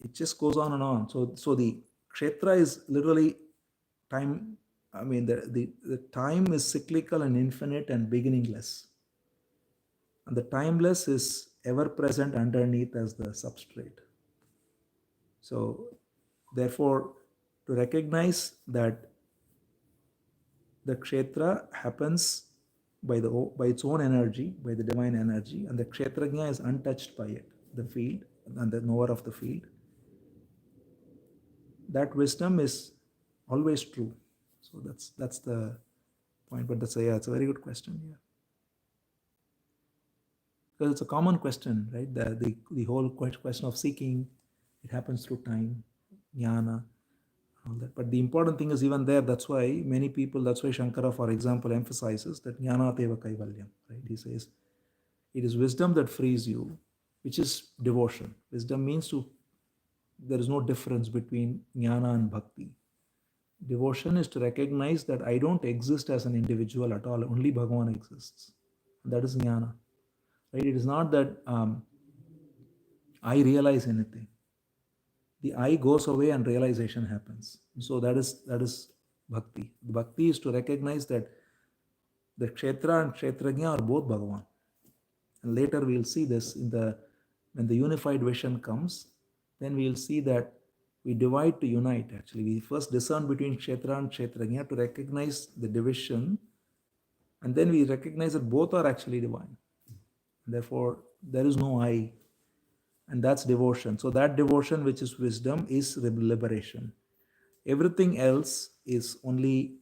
it just goes on and on. So the Kshetra is literally time. I mean, the time is cyclical and infinite and beginningless. And the timeless is ever present underneath as the substrate. So, therefore, to recognize that the Kshetra happens by its own energy, by the divine energy, and the Kshetrajna is untouched by it, the field and the knower of the field. That wisdom is always true. So that's the point. But it's a very good question. Yeah, because it's a common question, right? The whole question of seeking, it happens through time, jnana, all that. But the important thing is even there. That's why many people. That's why Shankara, for example, emphasizes that jnana teva kaivalyam. Right? He says it is wisdom that frees you, which is devotion. Wisdom means to there is no difference between jnana and bhakti. Devotion is to recognize that I don't exist as an individual at all, only Bhagavan exists. That is jnana. Right? It is not that I realize anything. The I goes away and realization happens. So that is bhakti. Bhakti is to recognize that the Kshetra and Kshetrajna are both Bhagavan. And later we'll see this when the unified vision comes, then we'll see that we divide to unite actually. We first discern between Kshetra and Kshetrajna to recognize the division, and then we recognize that both are actually divine. Therefore, there is no I, and that's devotion. So that devotion, which is wisdom, is liberation. Everything else is only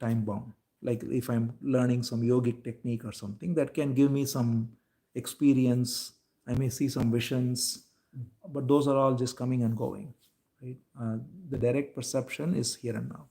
time bound. Like if I'm learning some yogic technique or something, that can give me some experience, I may see some visions, but those are all just coming and going. Right? The direct perception is here and now.